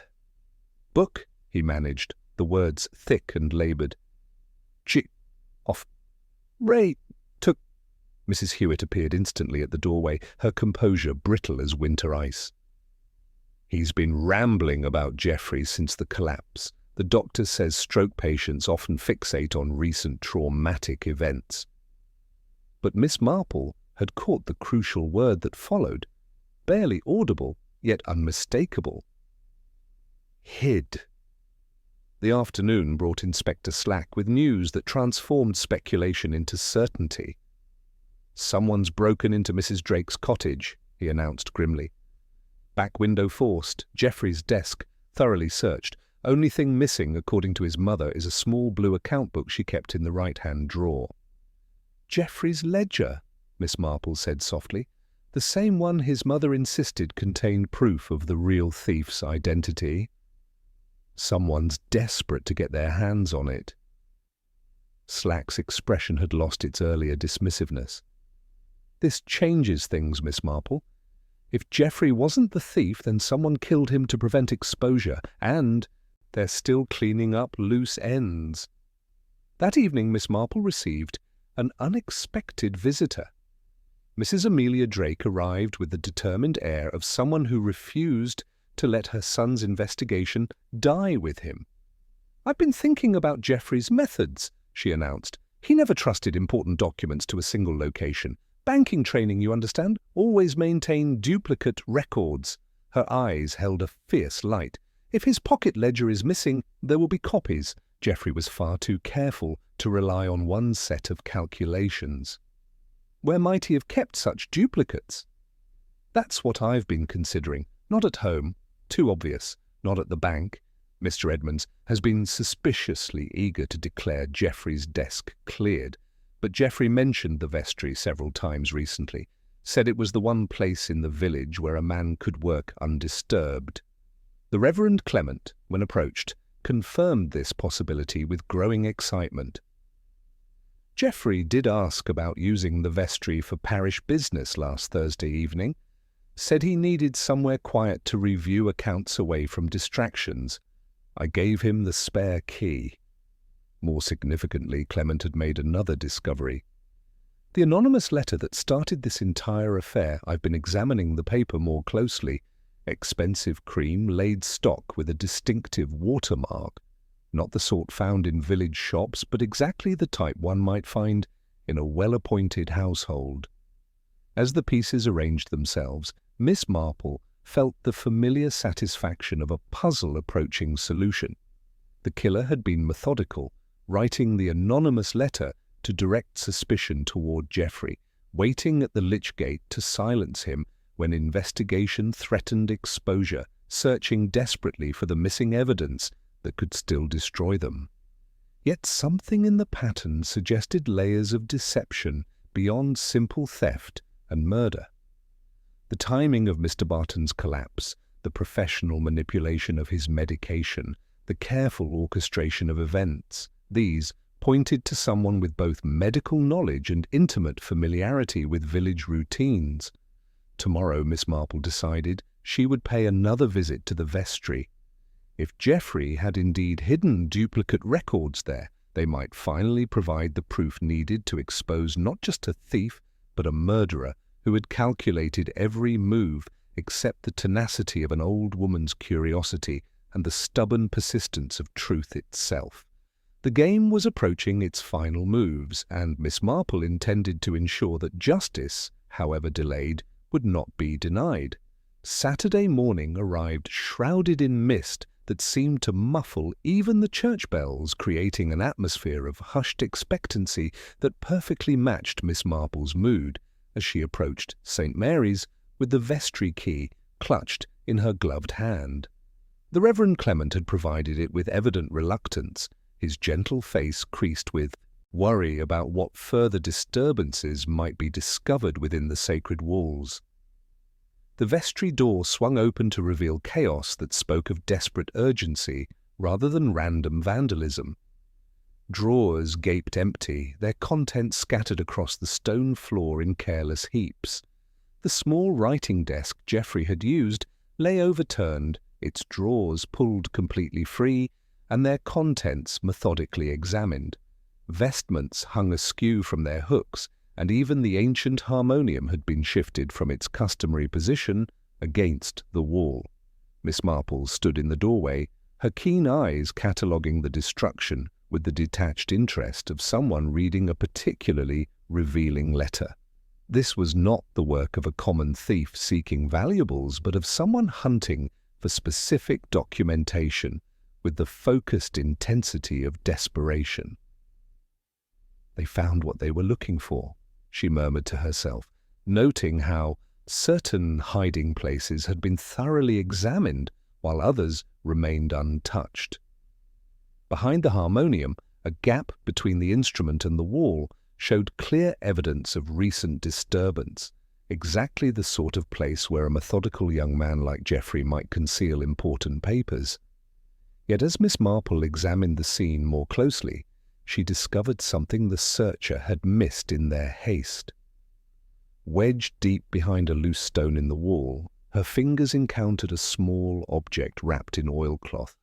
book," he managed, the words thick and laboured. "Off. Ray took—" Mrs. Hewitt appeared instantly at the doorway, her composure brittle as winter ice. "He's been rambling about Geoffrey since the collapse. The doctor says stroke patients often fixate on recent traumatic events." But Miss Marple had caught the crucial word that followed, barely audible, yet unmistakable. "Hid." The afternoon brought Inspector Slack with news that transformed speculation into certainty. "Someone's broken into Mrs. Drake's cottage," he announced grimly. "Back window forced, Geoffrey's desk thoroughly searched. Only thing missing, according to his mother, is a small blue account book she kept in the right-hand drawer." "Geoffrey's ledger," Miss Marple said softly. "The same one his mother insisted contained proof of the real thief's identity. Someone's desperate to get their hands on it." Slack's expression had lost its earlier dismissiveness. "This changes things, Miss Marple. If Geoffrey wasn't the thief, then someone killed him to prevent exposure, and they're still cleaning up loose ends." That evening Miss Marple received an unexpected visitor. Mrs. Amelia Drake arrived with the determined air of someone who refused to let her son's investigation die with him. "I've been thinking about Geoffrey's methods," she announced. "He never trusted important documents to a single location. Banking training, you understand, always maintained duplicate records." Her eyes held a fierce light. "If his pocket ledger is missing, there will be copies. Geoffrey was far too careful to rely on one set of calculations. Where might he have kept such duplicates?" "That's what I've been considering. Not at home. Too obvious. Not at the bank." Mr. Edmonds has been suspiciously eager to declare Geoffrey's desk cleared, but Geoffrey mentioned the vestry several times recently, said it was the one place in the village where a man could work undisturbed. The Reverend Clement, when approached, confirmed this possibility with growing excitement. "Geoffrey did ask about using the vestry for parish business last Thursday evening. Said he needed somewhere quiet to review accounts away from distractions. I gave him the spare key." More significantly, Clement had made another discovery. "The anonymous letter that started this entire affair, I've been examining the paper more closely. Expensive cream, laid stock with a distinctive watermark. not the sort found in village shops, but exactly the type one might find in a well-appointed household. As the pieces arranged themselves, Miss Marple felt the familiar satisfaction of a puzzle approaching solution. The killer had been methodical, writing the anonymous letter to direct suspicion toward Geoffrey, waiting at the lych-gate to silence him when investigation threatened exposure, searching desperately for the missing evidence that could still destroy them. Yet something in the pattern suggested layers of deception beyond simple theft and murder. The timing of Mr. Barton's collapse, the professional manipulation of his medication, the careful orchestration of events, these pointed to someone with both medical knowledge and intimate familiarity with village routines. Tomorrow, Miss Marple decided, she would pay another visit to the vestry. If Geoffrey had indeed hidden duplicate records there, they might finally provide the proof needed to expose not just a thief, but a murderer who had calculated every move except the tenacity of an old woman's curiosity and the stubborn persistence of truth itself. The game was approaching its final moves, and Miss Marple intended to ensure that justice, however delayed, would not be denied. Saturday morning arrived shrouded in mist that seemed to muffle even the church bells, creating an atmosphere of hushed expectancy that perfectly matched Miss Marple's mood as she approached St. Mary's with the vestry key clutched in her gloved hand. The Reverend Clement had provided it with evident reluctance, his gentle face creased with worry about what further disturbances might be discovered within the sacred walls. The vestry door swung open to reveal chaos that spoke of desperate urgency rather than random vandalism. Drawers gaped empty, their contents scattered across the stone floor in careless heaps. The small writing desk Geoffrey had used lay overturned, its drawers pulled completely free, and their contents methodically examined. Vestments hung askew from their hooks, and even the ancient harmonium had been shifted from its customary position against the wall. Miss Marple stood in the doorway, her keen eyes cataloguing the destruction with the detached interest of someone reading a particularly revealing letter. This was not the work of a common thief seeking valuables, but of someone hunting for specific documentation with the focused intensity of desperation. They found what they were looking for, she murmured to herself, noting how certain hiding places had been thoroughly examined while others remained untouched. Behind the harmonium, a gap between the instrument and the wall showed clear evidence of recent disturbance, exactly the sort of place where a methodical young man like Geoffrey might conceal important papers. Yet as Miss Marple examined the scene more closely, she discovered something the searcher had missed in their haste. Wedged deep behind a loose stone in the wall, her fingers encountered a small object wrapped in oilcloth.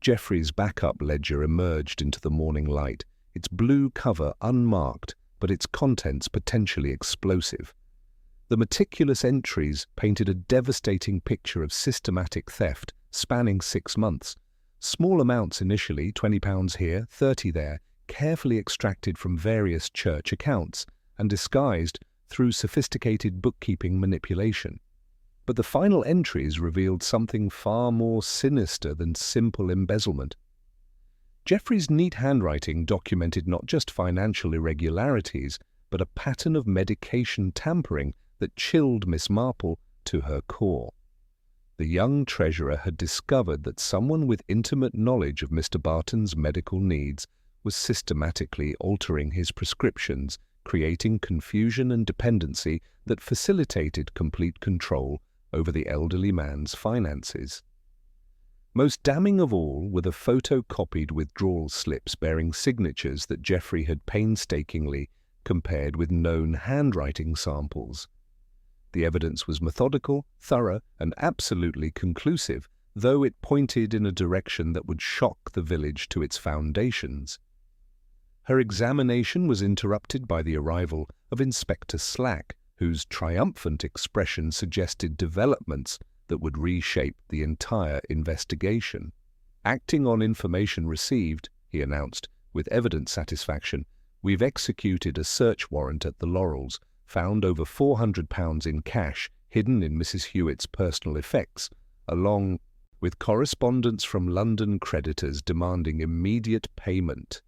Geoffrey's backup ledger emerged into the morning light, its blue cover unmarked, but its contents potentially explosive. The meticulous entries painted a devastating picture of systematic theft spanning 6 months. Small amounts initially, £20 here, 30 there, carefully extracted from various church accounts and disguised through sophisticated bookkeeping manipulation. But the final entries revealed something far more sinister than simple embezzlement. Geoffrey's neat handwriting documented not just financial irregularities, but a pattern of medication tampering that chilled Miss Marple to her core. The young treasurer had discovered that someone with intimate knowledge of Mr. Barton's medical needs was systematically altering his prescriptions, creating confusion and dependency that facilitated complete control over the elderly man's finances. Most damning of all were the photocopied withdrawal slips bearing signatures that Geoffrey had painstakingly compared with known handwriting samples. The evidence was methodical, thorough, and absolutely conclusive, though it pointed in a direction that would shock the village to its foundations. Her examination was interrupted by the arrival of Inspector Slack, whose triumphant expression suggested developments that would reshape the entire investigation. "Acting on information received," he announced, with evident satisfaction, "we've executed a search warrant at the Laurels, found over £400 in cash hidden in Mrs. Hewitt's personal effects, along with correspondence from London creditors demanding immediate payment."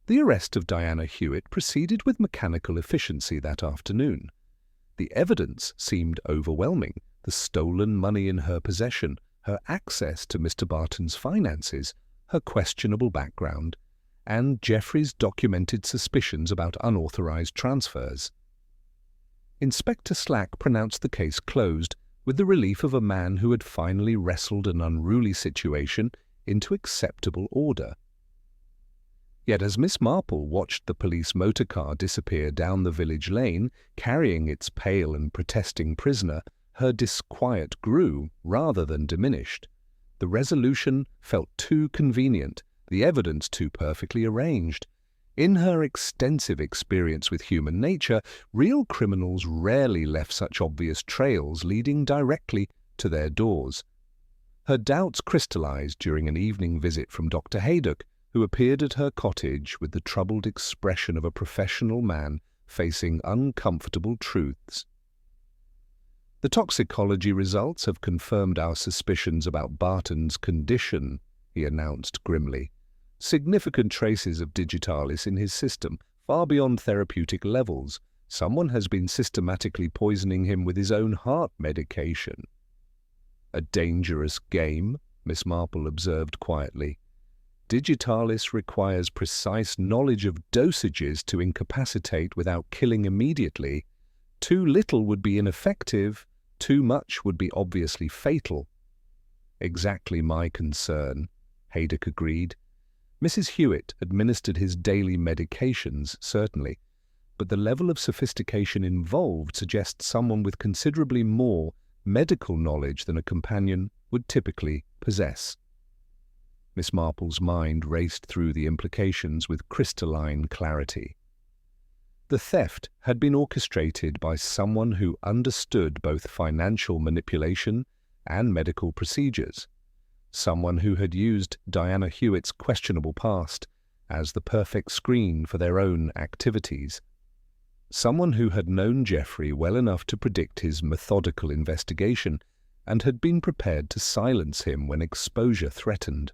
The arrest of Diana Hewitt proceeded with mechanical efficiency that afternoon. The evidence seemed overwhelming: the stolen money in her possession, her access to Mr. Barton's finances, her questionable background, and Geoffrey's documented suspicions about unauthorized transfers. Inspector Slack pronounced the case closed, with the relief of a man who had finally wrestled an unruly situation into acceptable order. Yet as Miss Marple watched the police motor car disappear down the village lane, carrying its pale and protesting prisoner, her disquiet grew rather than diminished. The resolution felt too convenient, the evidence too perfectly arranged. In her extensive experience with human nature, real criminals rarely left such obvious trails leading directly to their doors. Her doubts crystallized during an evening visit from Dr. Haydock, who appeared at her cottage with the troubled expression of a professional man facing uncomfortable truths. "The toxicology results have confirmed our suspicions about Barton's condition," he announced grimly. "Significant traces of digitalis in his system, far beyond therapeutic levels. Someone has been systematically poisoning him with his own heart medication." "A dangerous game," Miss Marple observed quietly. "Digitalis requires precise knowledge of dosages to incapacitate without killing immediately. Too little would be ineffective, too much would be obviously fatal." "Exactly my concern," Haydock agreed. "Mrs. Hewitt administered his daily medications, certainly, but the level of sophistication involved suggests someone with considerably more medical knowledge than a companion would typically possess." Miss Marple's mind raced through the implications with crystalline clarity. The theft had been orchestrated by someone who understood both financial manipulation and medical procedures, someone who had used Diana Hewitt's questionable past as the perfect screen for their own activities, someone who had known Geoffrey well enough to predict his methodical investigation and had been prepared to silence him when exposure threatened.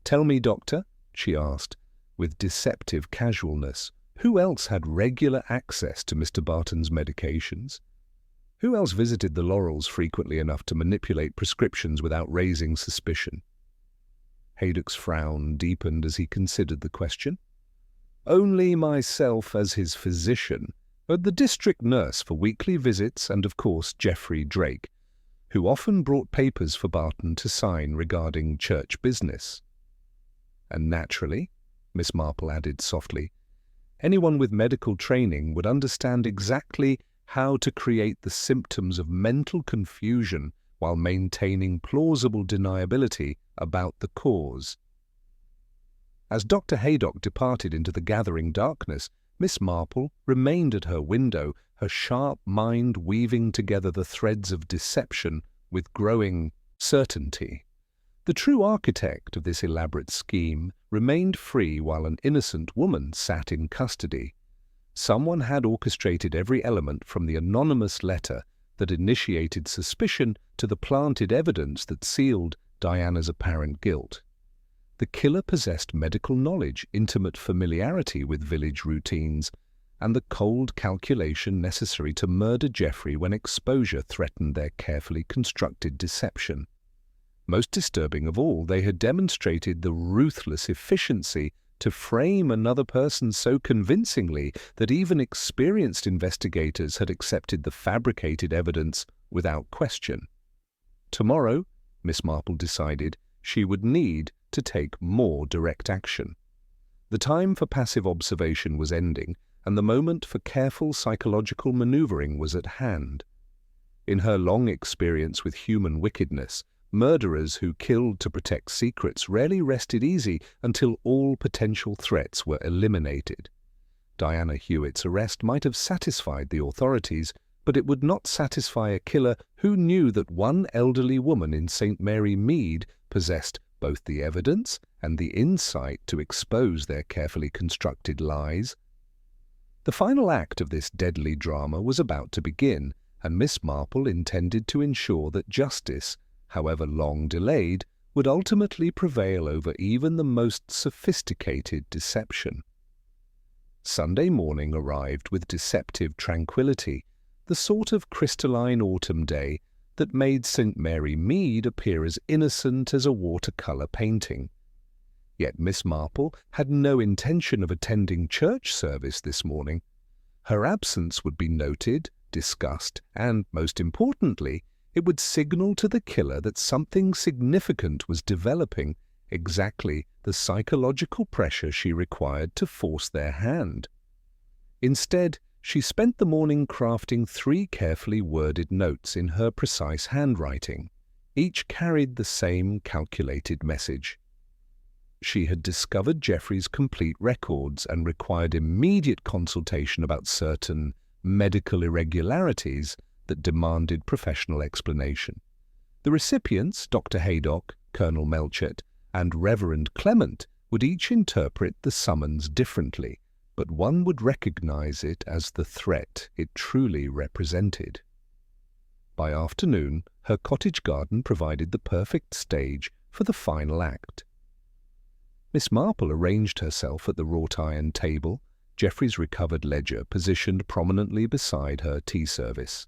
"Tell me, Doctor," she asked, with deceptive casualness, "who else had regular access to Mr. Barton's medications? Who else visited the Laurels frequently enough to manipulate prescriptions without raising suspicion?" Haydock's frown deepened as he considered the question. "Only myself as his physician, but the district nurse for weekly visits, and of course Geoffrey Drake, who often brought papers for Barton to sign regarding church business. And naturally," Miss Marple added softly, "anyone with medical training would understand exactly how to create the symptoms of mental confusion while maintaining plausible deniability about the cause." As Dr. Haydock departed into the gathering darkness, Miss Marple remained at her window, her sharp mind weaving together the threads of deception with growing certainty. The true architect of this elaborate scheme remained free while an innocent woman sat in custody. Someone had orchestrated every element from the anonymous letter that initiated suspicion to the planted evidence that sealed Diana's apparent guilt. The killer possessed medical knowledge, intimate familiarity with village routines, and the cold calculation necessary to murder Geoffrey when exposure threatened their carefully constructed deception. Most disturbing of all, they had demonstrated the ruthless efficiency to frame another person so convincingly that even experienced investigators had accepted the fabricated evidence without question. Tomorrow, Miss Marple decided, she would need to take more direct action. The time for passive observation was ending, and the moment for careful psychological maneuvering was at hand. In her long experience with human wickedness, murderers who killed to protect secrets rarely rested easy until all potential threats were eliminated. Diana Hewitt's arrest might have satisfied the authorities, but it would not satisfy a killer who knew that one elderly woman in St. Mary Mead possessed both the evidence and the insight to expose their carefully constructed lies. The final act of this deadly drama was about to begin, and Miss Marple intended to ensure that justice, however long delayed, would ultimately prevail over even the most sophisticated deception. Sunday morning arrived with deceptive tranquillity, the sort of crystalline autumn day that made St. Mary Mead appear as innocent as a watercolour painting. Yet Miss Marple had no intention of attending church service this morning. Her absence would be noted, discussed, and, most importantly, it would signal to the killer that something significant was developing, exactly the psychological pressure she required to force their hand. Instead, she spent the morning crafting 3 carefully worded notes in her precise handwriting. Each carried the same calculated message. She had discovered Geoffrey's complete records and required immediate consultation about certain medical irregularities that demanded professional explanation. The recipients, Dr. Haydock, Colonel Melchett, and Reverend Clement, would each interpret the summons differently, but one would recognize it as the threat it truly represented. By afternoon, her cottage garden provided the perfect stage for the final act. Miss Marple arranged herself at the wrought-iron table, Geoffrey's recovered ledger positioned prominently beside her tea service.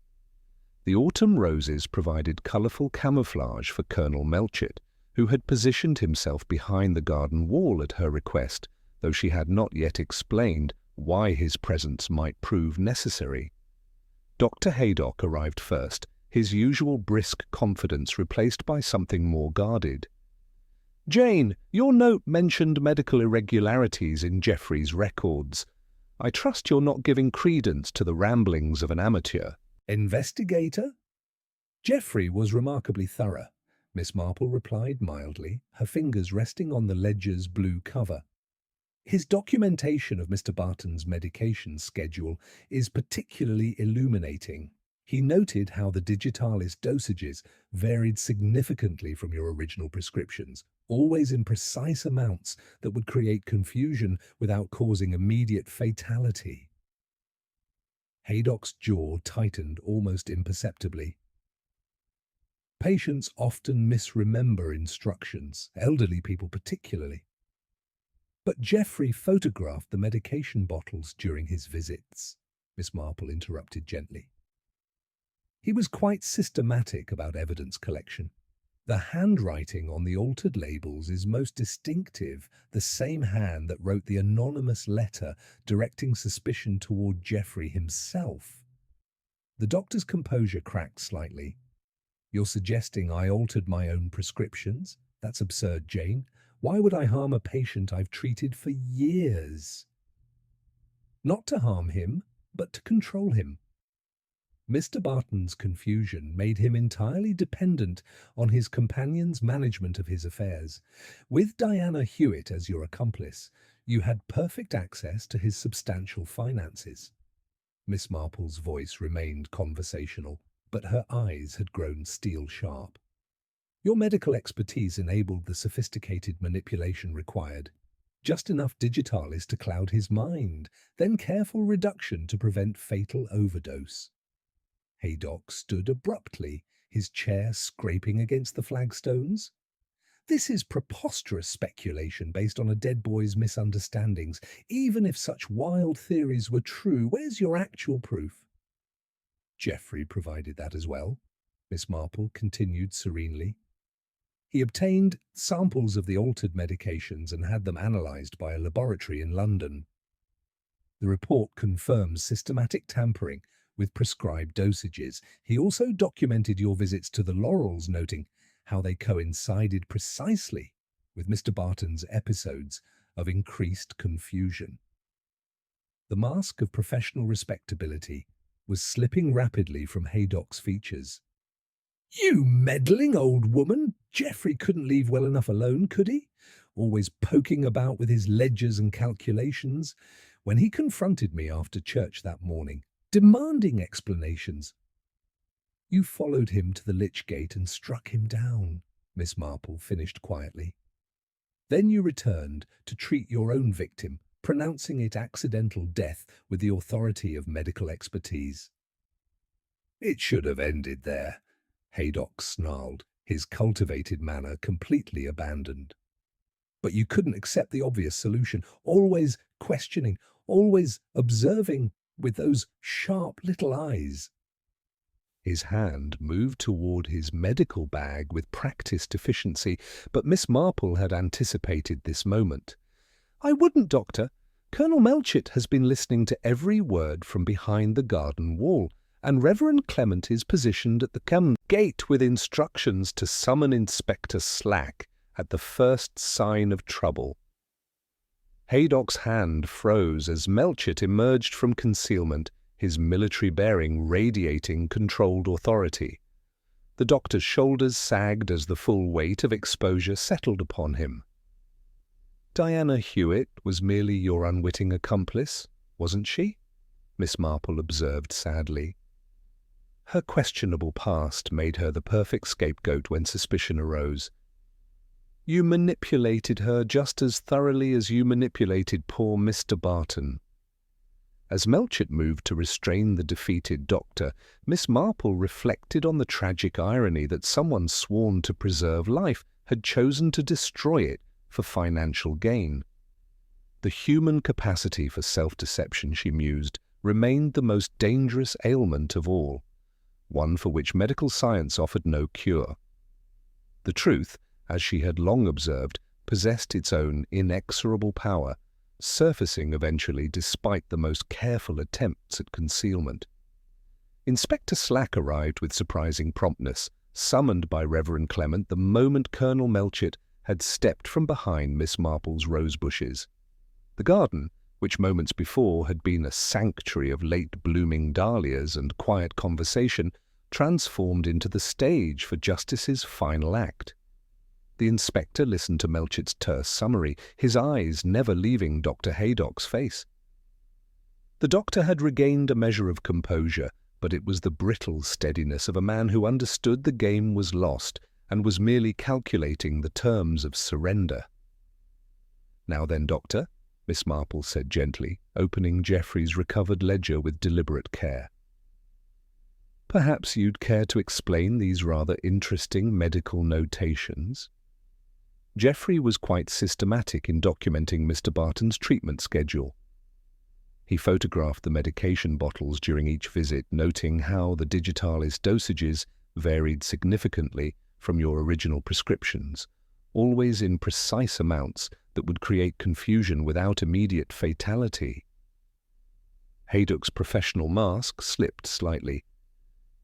The autumn roses provided colourful camouflage for Colonel Melchett, who had positioned himself behind the garden wall at her request, though she had not yet explained why his presence might prove necessary. Dr. Haydock arrived first, his usual brisk confidence replaced by something more guarded. "Jane, your note mentioned medical irregularities in Geoffrey's records. I trust you're not giving credence to the ramblings of an amateur." "Investigator?" "Geoffrey was remarkably thorough," Miss Marple replied mildly, her fingers resting on the ledger's blue cover. "His documentation of Mr. Barton's medication schedule is particularly illuminating. He noted how the digitalis dosages varied significantly from your original prescriptions, always in precise amounts that would create confusion without causing immediate fatality." Haydock's jaw tightened almost imperceptibly. "Patients often misremember instructions, elderly people particularly. But Geoffrey photographed the medication bottles during his visits," Miss Marple interrupted gently. "He was quite systematic about evidence collection. The handwriting on the altered labels is most distinctive, the same hand that wrote the anonymous letter directing suspicion toward Geoffrey himself." The doctor's composure cracked slightly. "You're suggesting I altered my own prescriptions? That's absurd, Jane. Why would I harm a patient I've treated for years?" "Not to harm him, but to control him. Mr. Barton's confusion made him entirely dependent on his companion's management of his affairs. With Diana Hewitt as your accomplice, you had perfect access to his substantial finances." Miss Marple's voice remained conversational, but her eyes had grown steel-sharp. "Your medical expertise enabled the sophisticated manipulation required. Just enough digitalis to cloud his mind, then careful reduction to prevent fatal overdose." Haydock stood abruptly, his chair scraping against the flagstones. "This is preposterous speculation based on a dead boy's misunderstandings. Even if such wild theories were true, where's your actual proof?" "Geoffrey provided that as well," Miss Marple continued serenely. "He obtained samples of the altered medications and had them analysed by a laboratory in London. The report confirms systematic tampering with prescribed dosages. He also documented your visits to the Laurels, noting how they coincided precisely with Mr. Barton's episodes of increased confusion." The mask of professional respectability was slipping rapidly from Haydock's features. "You meddling old woman! Geoffrey couldn't leave well enough alone, could he? Always poking about with his ledgers and calculations. When he confronted me after church that morning, demanding explanations—" "You followed him to the lych-gate and struck him down," Miss Marple finished quietly. Then you returned to treat your own victim, pronouncing it accidental death with the authority of medical expertise. It should have ended there, Haydock snarled, his cultivated manner completely abandoned. But you couldn't accept the obvious solution, always questioning, always observing with those sharp little eyes. His hand moved toward his medical bag with practiced efficiency, but Miss Marple had anticipated this moment. "I wouldn't, Doctor. Colonel Melchett has been listening to every word from behind the garden wall, and Reverend Clement is positioned at the gate with instructions to summon Inspector Slack at the first sign of trouble." Haydock's hand froze as Melchett emerged from concealment, his military bearing radiating controlled authority. The doctor's shoulders sagged as the full weight of exposure settled upon him. "Diana Hewitt was merely your unwitting accomplice, wasn't she?" Miss Marple observed sadly. Her questionable past made her the perfect scapegoat when suspicion arose. "You manipulated her just as thoroughly as you manipulated poor Mr. Barton." As Melchett moved to restrain the defeated doctor, Miss Marple reflected on the tragic irony that someone sworn to preserve life had chosen to destroy it for financial gain. The human capacity for self-deception, she mused, remained the most dangerous ailment of all, one for which medical science offered no cure. The truth, as she had long observed, possessed its own inexorable power, surfacing eventually despite the most careful attempts at concealment. Inspector Slack arrived with surprising promptness, summoned by Reverend Clement the moment Colonel Melchett had stepped from behind Miss Marple's rose bushes. The garden, which moments before had been a sanctuary of late-blooming dahlias and quiet conversation, transformed into the stage for Justice's final act. The inspector listened to Melchett's terse summary, his eyes never leaving Dr. Haydock's face. The doctor had regained a measure of composure, but it was the brittle steadiness of a man who understood the game was lost and was merely calculating the terms of surrender. "Now then, Doctor," Miss Marple said gently, opening Geoffrey's recovered ledger with deliberate care. "Perhaps you'd care to explain these rather interesting medical notations?" Geoffrey was quite systematic in documenting Mr. Barton's treatment schedule. He photographed the medication bottles during each visit, noting how the digitalis dosages varied significantly from your original prescriptions, always in precise amounts that would create confusion without immediate fatality. Haydock's professional mask slipped slightly.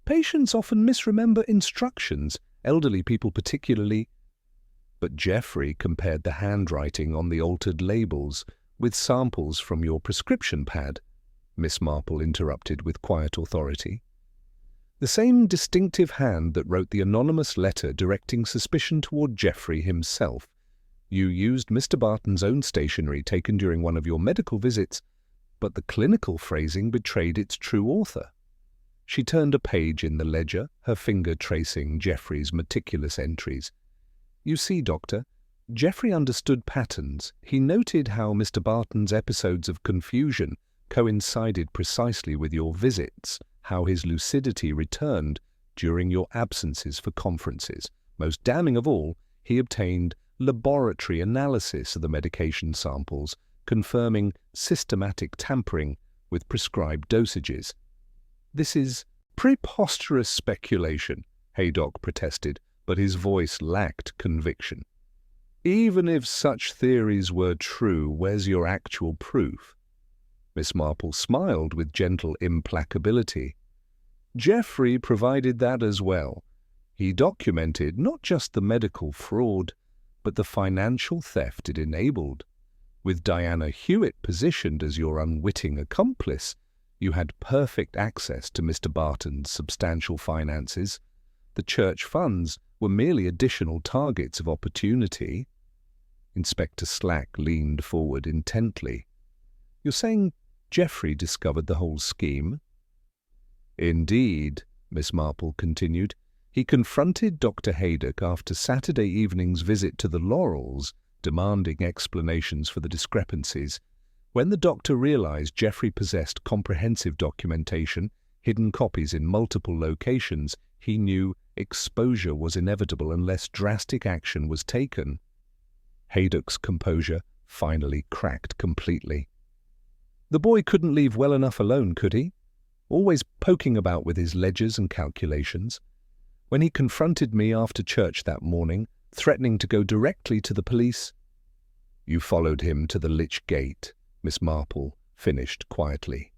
"Patients often misremember instructions, elderly people particularly." But Geoffrey compared the handwriting on the altered labels with samples from your prescription pad, Miss Marple interrupted with quiet authority. "The same distinctive hand that wrote the anonymous letter directing suspicion toward Geoffrey himself. You used Mr. Barton's own stationery taken during one of your medical visits, but the clinical phrasing betrayed its true author." She turned a page in the ledger, her finger tracing Geoffrey's meticulous entries. "You see, Doctor, Geoffrey understood patterns. He noted how Mr. Barton's episodes of confusion coincided precisely with your visits, how his lucidity returned during your absences for conferences. Most damning of all, he obtained laboratory analysis of the medication samples, confirming systematic tampering with prescribed dosages." "This is preposterous speculation," Haydock protested, but his voice lacked conviction. "Even if such theories were true, where's your actual proof?" Miss Marple smiled with gentle implacability. "Geoffrey provided that as well. He documented not just the medical fraud, but the financial theft it enabled. With Diana Hewitt positioned as your unwitting accomplice, you had perfect access to Mr. Barton's substantial finances. The church funds were merely additional targets of opportunity." Inspector Slack leaned forward intently. "You're saying Geoffrey discovered the whole scheme?" "Indeed," Miss Marple continued. "He confronted Dr. Haydock after Saturday evening's visit to the Laurels demanding explanations for the discrepancies. When the doctor realized Geoffrey possessed comprehensive documentation, hidden copies in multiple locations, he knew exposure was inevitable unless drastic action was taken. Haydock's composure finally cracked completely. The boy couldn't leave well enough alone, could he? Always poking about with his ledgers and calculations. When he confronted me after church that morning, threatening to go directly to the police. "You followed him to the lych-gate," Miss Marple finished quietly.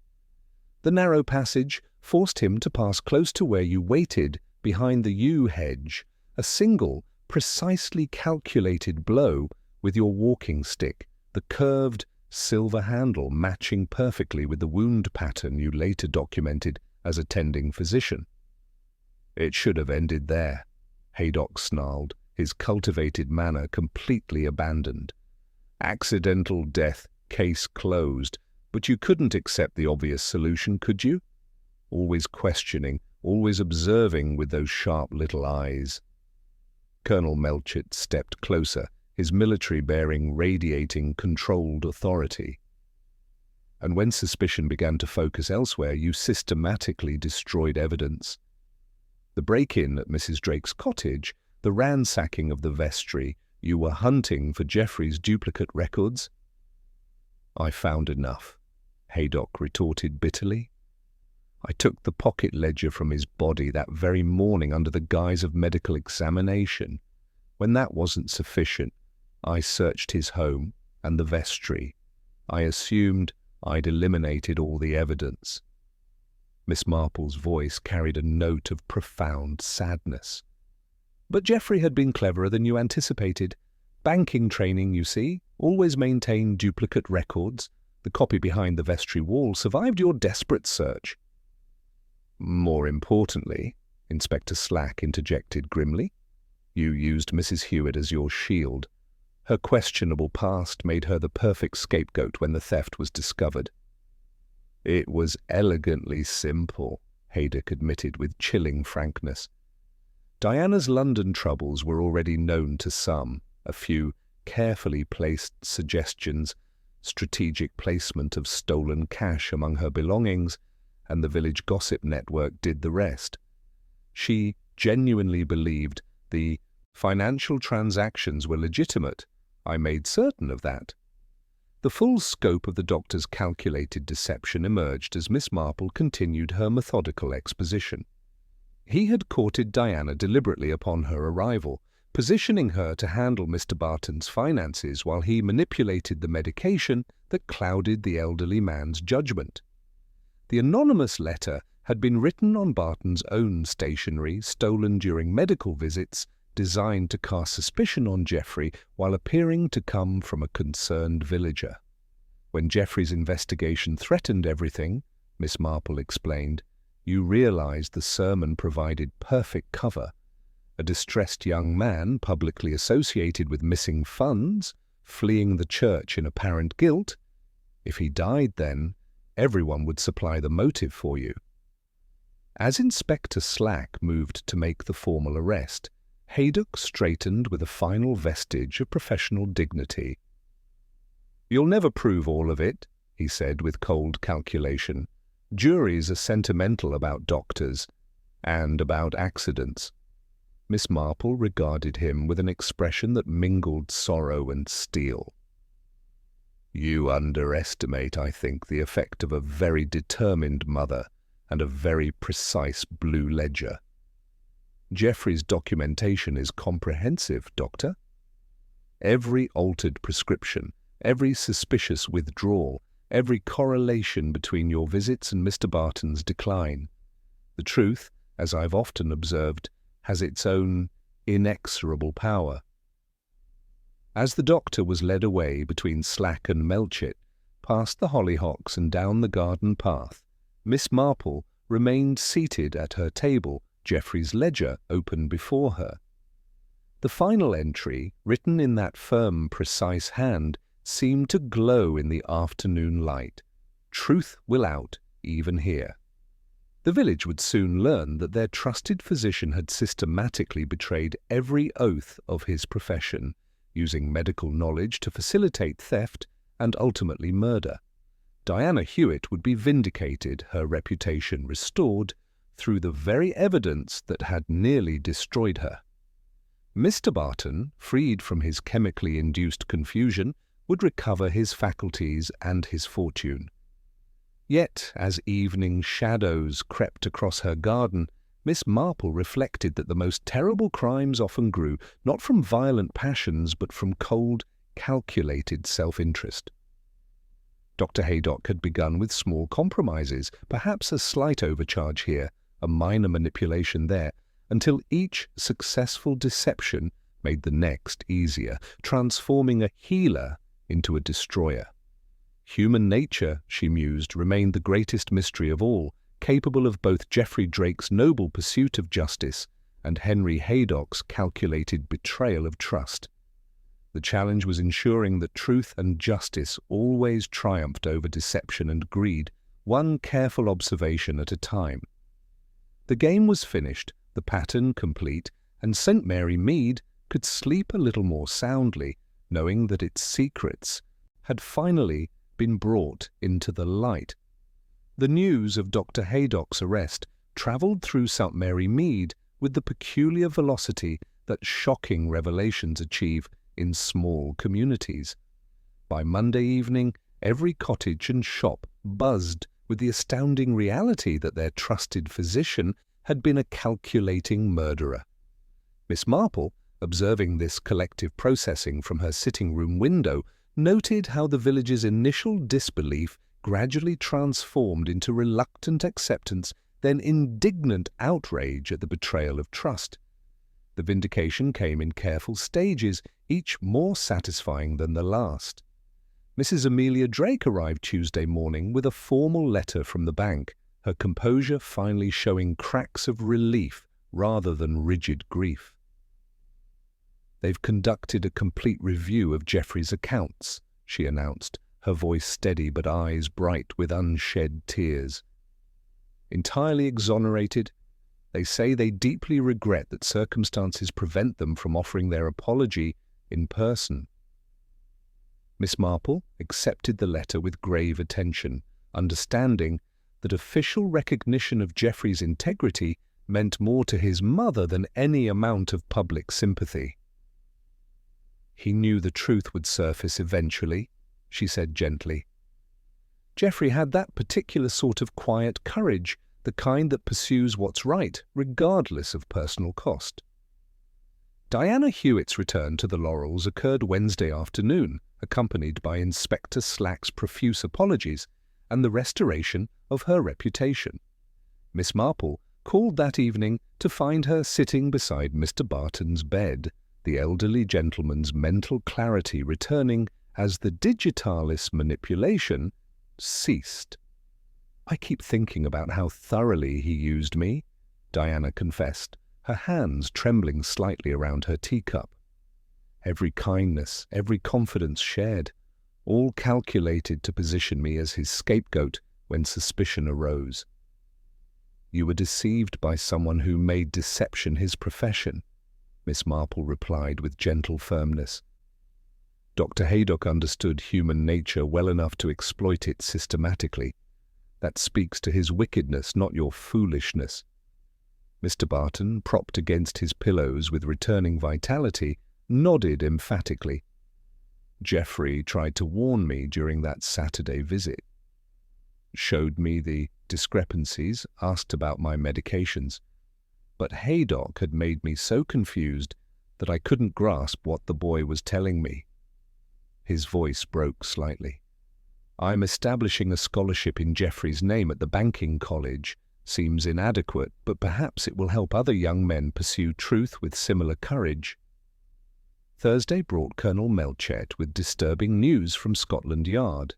"The narrow passage forced him to pass close to where you waited behind the yew hedge, a single, precisely calculated blow with your walking stick, the curved silver handle matching perfectly with the wound pattern you later documented as attending physician." "It should have ended there," Haydock snarled, his cultivated manner completely abandoned. "Accidental death, case closed, but you couldn't accept the obvious solution, could you? Always questioning, always observing with those sharp little eyes." Colonel Melchett stepped closer, his military bearing radiating controlled authority. "And when suspicion began to focus elsewhere, you systematically destroyed evidence. The break-in at Mrs. Drake's cottage, the ransacking of the vestry, you were hunting for Geoffrey's duplicate records." "I found enough," Haydock retorted bitterly. "I took the pocket ledger from his body that very morning under the guise of medical examination. When that wasn't sufficient, I searched his home and the vestry. I assumed I'd eliminated all the evidence." Miss Marple's voice carried a note of profound sadness. "But Geoffrey had been cleverer than you anticipated. Banking training, you see, always maintained duplicate records. The copy behind the vestry wall survived your desperate search." "More importantly," Inspector Slack interjected grimly, "you used Mrs. Hewitt as your shield. Her questionable past made her the perfect scapegoat when the theft was discovered." "It was elegantly simple," Haydock admitted with chilling frankness. "Diana's London troubles were already known to some. A few carefully placed suggestions, strategic placement of stolen cash among her belongings, and the village gossip network did the rest. She genuinely believed the financial transactions were legitimate. I made certain of that." The full scope of the doctor's calculated deception emerged as Miss Marple continued her methodical exposition. He had courted Diana deliberately upon her arrival, positioning her to handle Mr. Barton's finances while he manipulated the medication that clouded the elderly man's judgment. The anonymous letter had been written on Barton's own stationery, stolen during medical visits, designed to cast suspicion on Geoffrey while appearing to come from a concerned villager. "When Geoffrey's investigation threatened everything," Miss Marple explained, "you realized the sermon provided perfect cover. A distressed young man publicly associated with missing funds, fleeing the church in apparent guilt. If he died then, everyone would supply the motive for you." As Inspector Slack moved to make the formal arrest, Haydock straightened with a final vestige of professional dignity. "You'll never prove all of it," he said with cold calculation. "Juries are sentimental about doctors and about accidents." Miss Marple regarded him with an expression that mingled sorrow and steel. "You underestimate, I think, the effect of a very determined mother and a very precise blue ledger. Geoffrey's documentation is comprehensive, Doctor. Every altered prescription, every suspicious withdrawal, every correlation between your visits and Mr. Barton's decline. The truth, as I've often observed, has its own inexorable power." As the doctor was led away between Slack and Melchett, past the hollyhocks and down the garden path, Miss Marple remained seated at her table, Geoffrey's ledger open before her. The final entry, written in that firm, precise hand, seemed to glow in the afternoon light. Truth will out, even here. The village would soon learn that their trusted physician had systematically betrayed every oath of his profession, using medical knowledge to facilitate theft and ultimately murder. Diana Hewitt would be vindicated, her reputation restored, through the very evidence that had nearly destroyed her. Mr. Barton, freed from his chemically induced confusion, would recover his faculties and his fortune. Yet, as evening shadows crept across her garden, Miss Marple reflected that the most terrible crimes often grew not from violent passions but from cold, calculated self-interest. Dr. Haydock had begun with small compromises, perhaps a slight overcharge here, a minor manipulation there, until each successful deception made the next easier, transforming a healer into a destroyer. Human nature, she mused, remained the greatest mystery of all, capable of both Geoffrey Drake's noble pursuit of justice and Henry Haydock's calculated betrayal of trust. The challenge was ensuring that truth and justice always triumphed over deception and greed, one careful observation at a time. The game was finished, the pattern complete, and St. Mary Mead could sleep a little more soundly, knowing that its secrets had finally been brought into the light. The news of Dr. Haydock's arrest travelled through St. Mary Mead with the peculiar velocity that shocking revelations achieve in small communities. By Monday evening, every cottage and shop buzzed with the astounding reality that their trusted physician had been a calculating murderer. Miss Marple, observing this collective processing from her sitting-room window, noted how the village's initial disbelief gradually transformed into reluctant acceptance, then indignant outrage at the betrayal of trust. The vindication came in careful stages, each more satisfying than the last. Mrs. Amelia Drake arrived Tuesday morning with a formal letter from the bank, her composure finally showing cracks of relief rather than rigid grief. "They've conducted a complete review of Geoffrey's accounts," she announced, her voice steady but eyes bright with unshed tears. "Entirely exonerated, they say they deeply regret that circumstances prevent them from offering their apology in person." Miss Marple accepted the letter with grave attention, understanding that official recognition of Geoffrey's integrity meant more to his mother than any amount of public sympathy. "He knew the truth would surface eventually," she said gently. "Geoffrey had that particular sort of quiet courage, the kind that pursues what's right, regardless of personal cost." Diana Hewitt's return to the Laurels occurred Wednesday afternoon, accompanied by Inspector Slack's profuse apologies and the restoration of her reputation. Miss Marple called that evening to find her sitting beside Mr. Barton's bed, the elderly gentleman's mental clarity returning as the digitalis manipulation ceased. "I keep thinking about how thoroughly he used me," Diana confessed, her hands trembling slightly around her teacup. "Every kindness, every confidence shared, all calculated to position me as his scapegoat when suspicion arose." "You were deceived by someone who made deception his profession," Miss Marple replied with gentle firmness. "Dr. Haydock understood human nature well enough to exploit it systematically. That speaks to his wickedness, not your foolishness." Mr. Barton, propped against his pillows with returning vitality, nodded emphatically. "Geoffrey tried to warn me during that Saturday visit. Showed me the discrepancies, asked about my medications. But Haydock had made me so confused that I couldn't grasp what the boy was telling me." His voice broke slightly. "I'm establishing a scholarship in Geoffrey's name at the banking college. Seems inadequate, but perhaps it will help other young men pursue truth with similar courage." Thursday brought Colonel Melchett with disturbing news from Scotland Yard.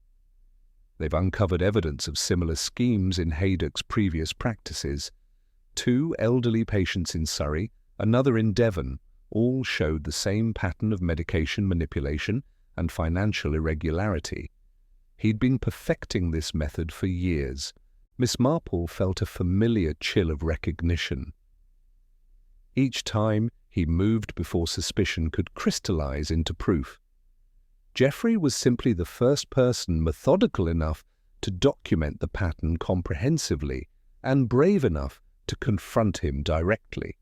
"They've uncovered evidence of similar schemes in Haydock's previous practices. 2 elderly patients in Surrey, another in Devon, all showed the same pattern of medication manipulation and financial irregularity. He'd been perfecting this method for years." Miss Marple felt a familiar chill of recognition. "Each time, He moved before suspicion could crystallize into proof. Geoffrey was simply the first person methodical enough to document the pattern comprehensively and brave enough to confront him directly.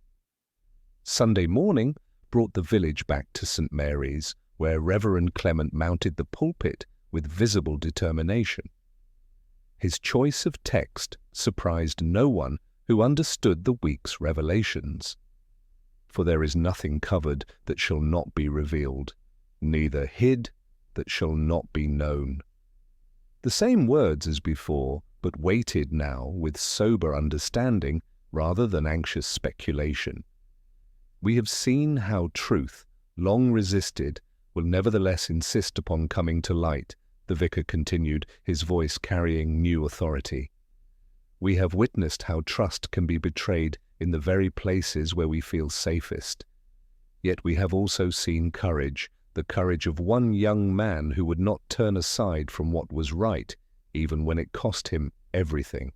Sunday morning brought the village back to St. Mary's, where Reverend Clement mounted the pulpit with visible determination. His choice of text surprised no one who understood the week's revelations. For there is nothing covered that shall not be revealed, neither hid that shall not be known. The same words as before, but weighted now with sober understanding rather than anxious speculation. We have seen how truth, long resisted, will nevertheless insist upon coming to light, the vicar continued, his voice carrying new authority. We have witnessed how trust can be betrayed in the very places where we feel safest. Yet we have also seen courage, the courage of one young man who would not turn aside from what was right, even when it cost him everything.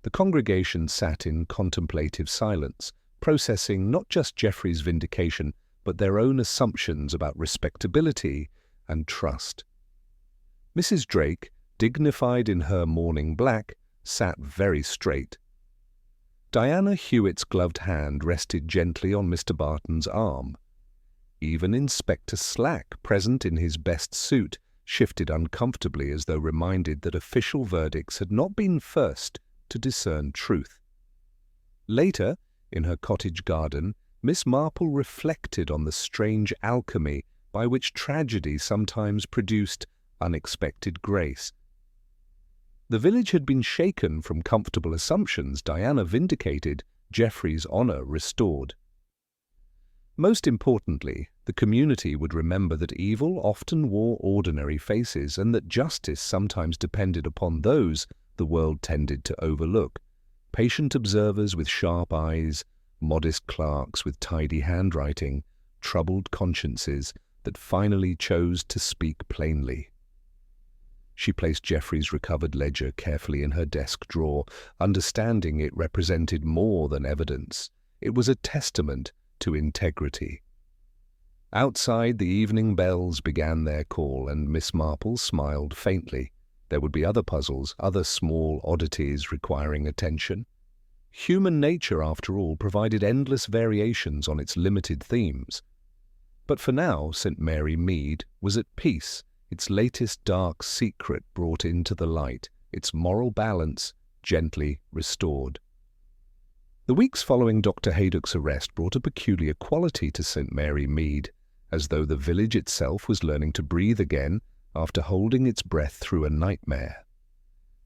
The congregation sat in contemplative silence, processing not just Geoffrey's vindication, but their own assumptions about respectability and trust. Mrs. Drake, dignified in her mourning black, sat very straight. Diana Hewitt's gloved hand rested gently on Mr. Barton's arm. Even Inspector Slack, present in his best suit, shifted uncomfortably as though reminded that official verdicts had not been first to discern truth. Later, in her cottage garden, Miss Marple reflected on the strange alchemy by which tragedy sometimes produced unexpected grace. The village had been shaken from comfortable assumptions, Diana vindicated, Geoffrey's honour restored. Most importantly, the community would remember that evil often wore ordinary faces and that justice sometimes depended upon those the world tended to overlook. Patient observers with sharp eyes, modest clerks with tidy handwriting, troubled consciences that finally chose to speak plainly. She placed Geoffrey's recovered ledger carefully in her desk drawer, understanding it represented more than evidence. It was a testament to integrity. Outside, the evening bells began their call, and Miss Marple smiled faintly. There would be other puzzles, other small oddities requiring attention. Human nature, after all, provided endless variations on its limited themes. But for now, St. Mary Mead was at peace, its latest dark secret brought into the light, its moral balance gently restored. The weeks following Dr. Haydock's arrest brought a peculiar quality to St. Mary Mead, as though the village itself was learning to breathe again after holding its breath through a nightmare.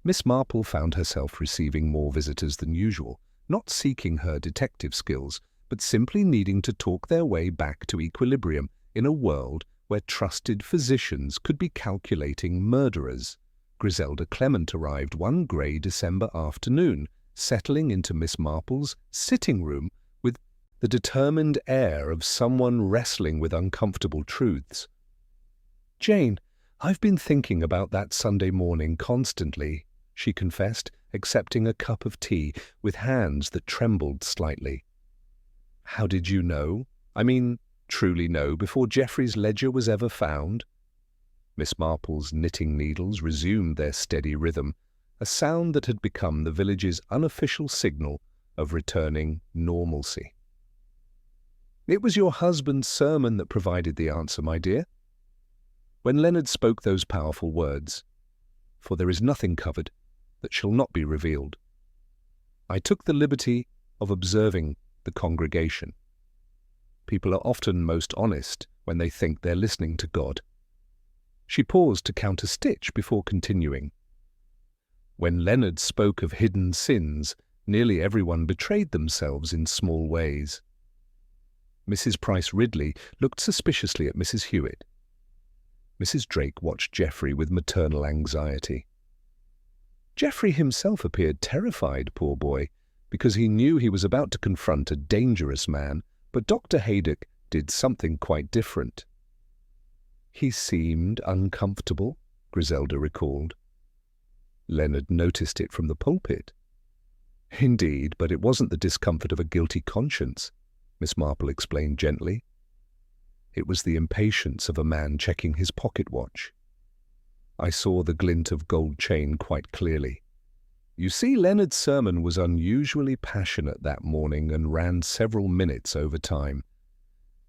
Miss Marple found herself receiving more visitors than usual, not seeking her detective skills, but simply needing to talk their way back to equilibrium in a world where trusted physicians could be calculating murderers. Griselda Clement arrived one grey December afternoon, settling into Miss Marple's sitting room with the determined air of someone wrestling with uncomfortable truths. "Jane, I've been thinking about that Sunday morning constantly," she confessed, accepting a cup of tea with hands that trembled slightly. "How did you know? I mean, truly know before Geoffrey's ledger was ever found?" Miss Marple's knitting needles resumed their steady rhythm, a sound that had become the village's unofficial signal of returning normalcy. "It was your husband's sermon that provided the answer, my dear." When Leonard spoke those powerful words, "For there is nothing covered that shall not be revealed," I took the liberty of observing the congregation. People are often most honest when they think they're listening to God. She paused to count a stitch before continuing. When Leonard spoke of hidden sins, nearly everyone betrayed themselves in small ways. Mrs. Price Ridley looked suspiciously at Mrs. Hewitt. Mrs. Drake watched Geoffrey with maternal anxiety. Geoffrey himself appeared terrified, poor boy, because he knew he was about to confront a dangerous man, but Dr. Haydock did something quite different. "He seemed uncomfortable," Griselda recalled. Leonard noticed it from the pulpit. "Indeed, but it wasn't the discomfort of a guilty conscience." Miss Marple explained gently. It was the impatience of a man checking his pocket watch. I saw the glint of gold chain quite clearly. You see, Leonard's sermon was unusually passionate that morning and ran several minutes over time.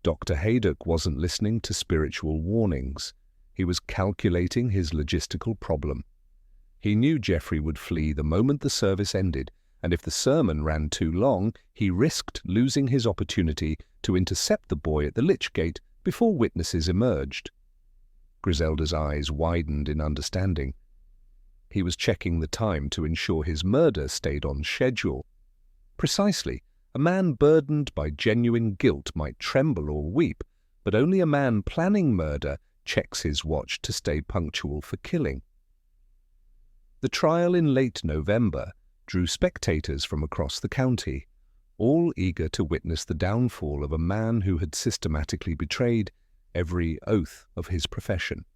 Dr. Haydock wasn't listening to spiritual warnings. He was calculating his logistical problem. He knew Geoffrey would flee the moment the service ended, and if the sermon ran too long, he risked losing his opportunity to intercept the boy at the lych-gate before witnesses emerged. Griselda's eyes widened in understanding. He was checking the time to ensure his murder stayed on schedule. Precisely. A man burdened by genuine guilt might tremble or weep, but only a man planning murder checks his watch to stay punctual for killing. The trial in late November drew spectators from across the county, all eager to witness the downfall of a man who had systematically betrayed every oath of his profession.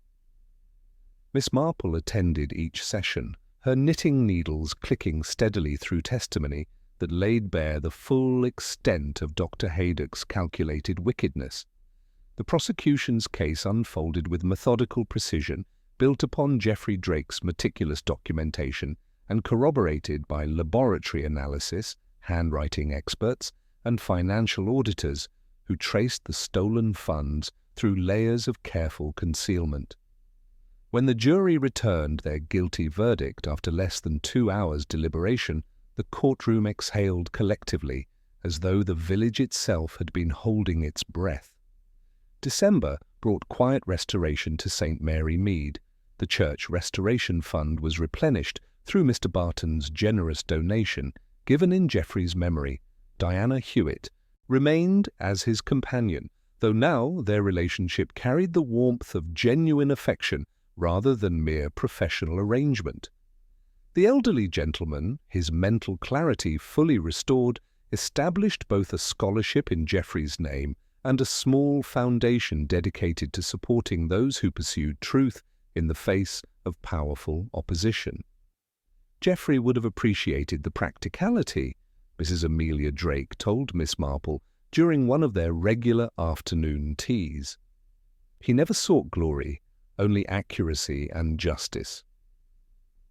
Miss Marple attended each session, her knitting needles clicking steadily through testimony that laid bare the full extent of Dr. Haydock's calculated wickedness. The prosecution's case unfolded with methodical precision, built upon Geoffrey Drake's meticulous documentation and corroborated by laboratory analysis, handwriting experts, and financial auditors who traced the stolen funds through layers of careful concealment. When the jury returned their guilty verdict after less than 2 hours' deliberation, the courtroom exhaled collectively, as though the village itself had been holding its breath. December brought quiet restoration to St. Mary Mead. The church restoration fund was replenished through Mr. Barton's generous donation, given in Geoffrey's memory. Diana Hewitt remained as his companion, though now their relationship carried the warmth of genuine affection rather than mere professional arrangement. The elderly gentleman, his mental clarity fully restored, established both a scholarship in Geoffrey's name and a small foundation dedicated to supporting those who pursued truth in the face of powerful opposition. Geoffrey would have appreciated the practicality, Mrs. Amelia Drake told Miss Marple during one of their regular afternoon teas. He never sought glory, only accuracy and justice.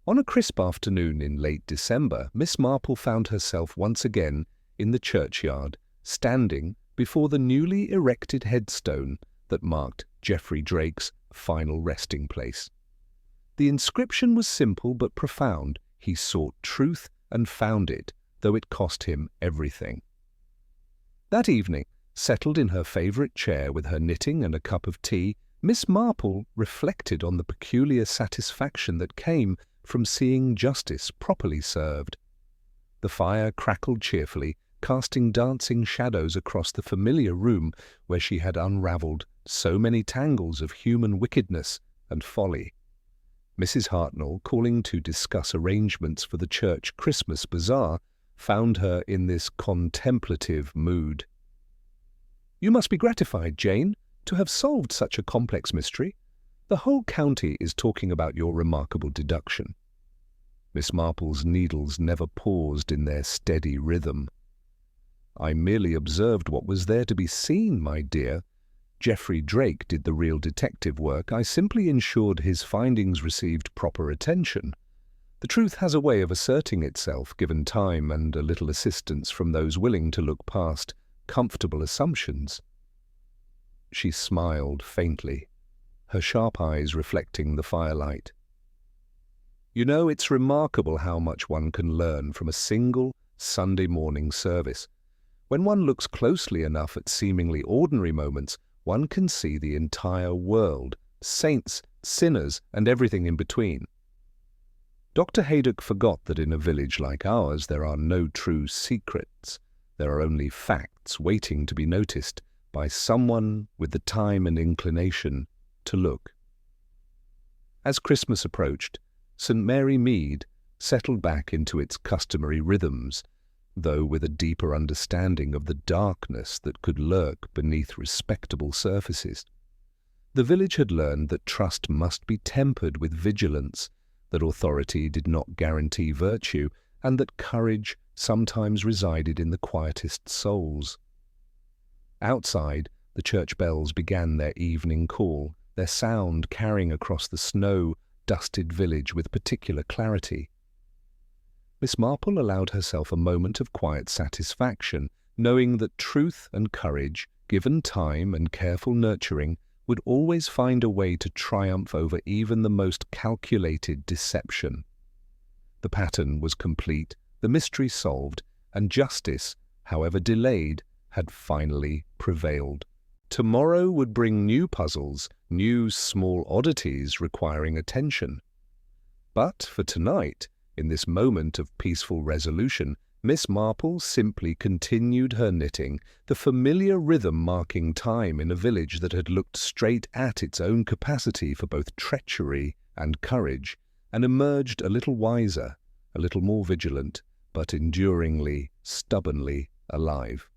On a crisp afternoon in late December, Miss Marple found herself once again in the churchyard, standing before the newly erected headstone that marked Geoffrey Drake's final resting place. The inscription was simple but profound. He sought truth and found it, though it cost him everything. That evening, settled in her favourite chair with her knitting and a cup of tea, Miss Marple reflected on the peculiar satisfaction that came from seeing justice properly served. The fire crackled cheerfully, casting dancing shadows across the familiar room where she had unravelled so many tangles of human wickedness and folly. Mrs. Hartnell, calling to discuss arrangements for the church Christmas bazaar, found her in this contemplative mood. "You must be gratified, Jane, to have solved such a complex mystery. The whole county is talking about your remarkable deduction." Miss Marple's needles never paused in their steady rhythm. "I merely observed what was there to be seen, my dear. Geoffrey Drake did the real detective work. I simply ensured his findings received proper attention. The truth has a way of asserting itself, given time and a little assistance from those willing to look past comfortable assumptions." She smiled faintly, her sharp eyes reflecting the firelight. "You know, it's remarkable how much one can learn from a single Sunday morning service. When one looks closely enough at seemingly ordinary moments, one can see the entire world, saints, sinners, and everything in between." Dr. Haydock forgot that in a village like ours there are no true secrets. There are only facts waiting to be noticed by someone with the time and inclination to look. As Christmas approached, St. Mary Mead settled back into its customary rhythms, though with a deeper understanding of the darkness that could lurk beneath respectable surfaces. The village had learned that trust must be tempered with vigilance, that authority did not guarantee virtue, and that courage sometimes resided in the quietest souls. Outside, the church bells began their evening call, their sound carrying across the snow-dusted village with particular clarity. Miss Marple allowed herself a moment of quiet satisfaction, knowing that truth and courage, given time and careful nurturing, would always find a way to triumph over even the most calculated deception. The pattern was complete, the mystery solved, and justice, however delayed, had finally prevailed. Tomorrow would bring new puzzles, new small oddities requiring attention. But for tonight, in this moment of peaceful resolution, Miss Marple simply continued her knitting, the familiar rhythm marking time in a village that had looked straight at its own capacity for both treachery and courage, and emerged a little wiser, a little more vigilant, but enduringly, stubbornly alive.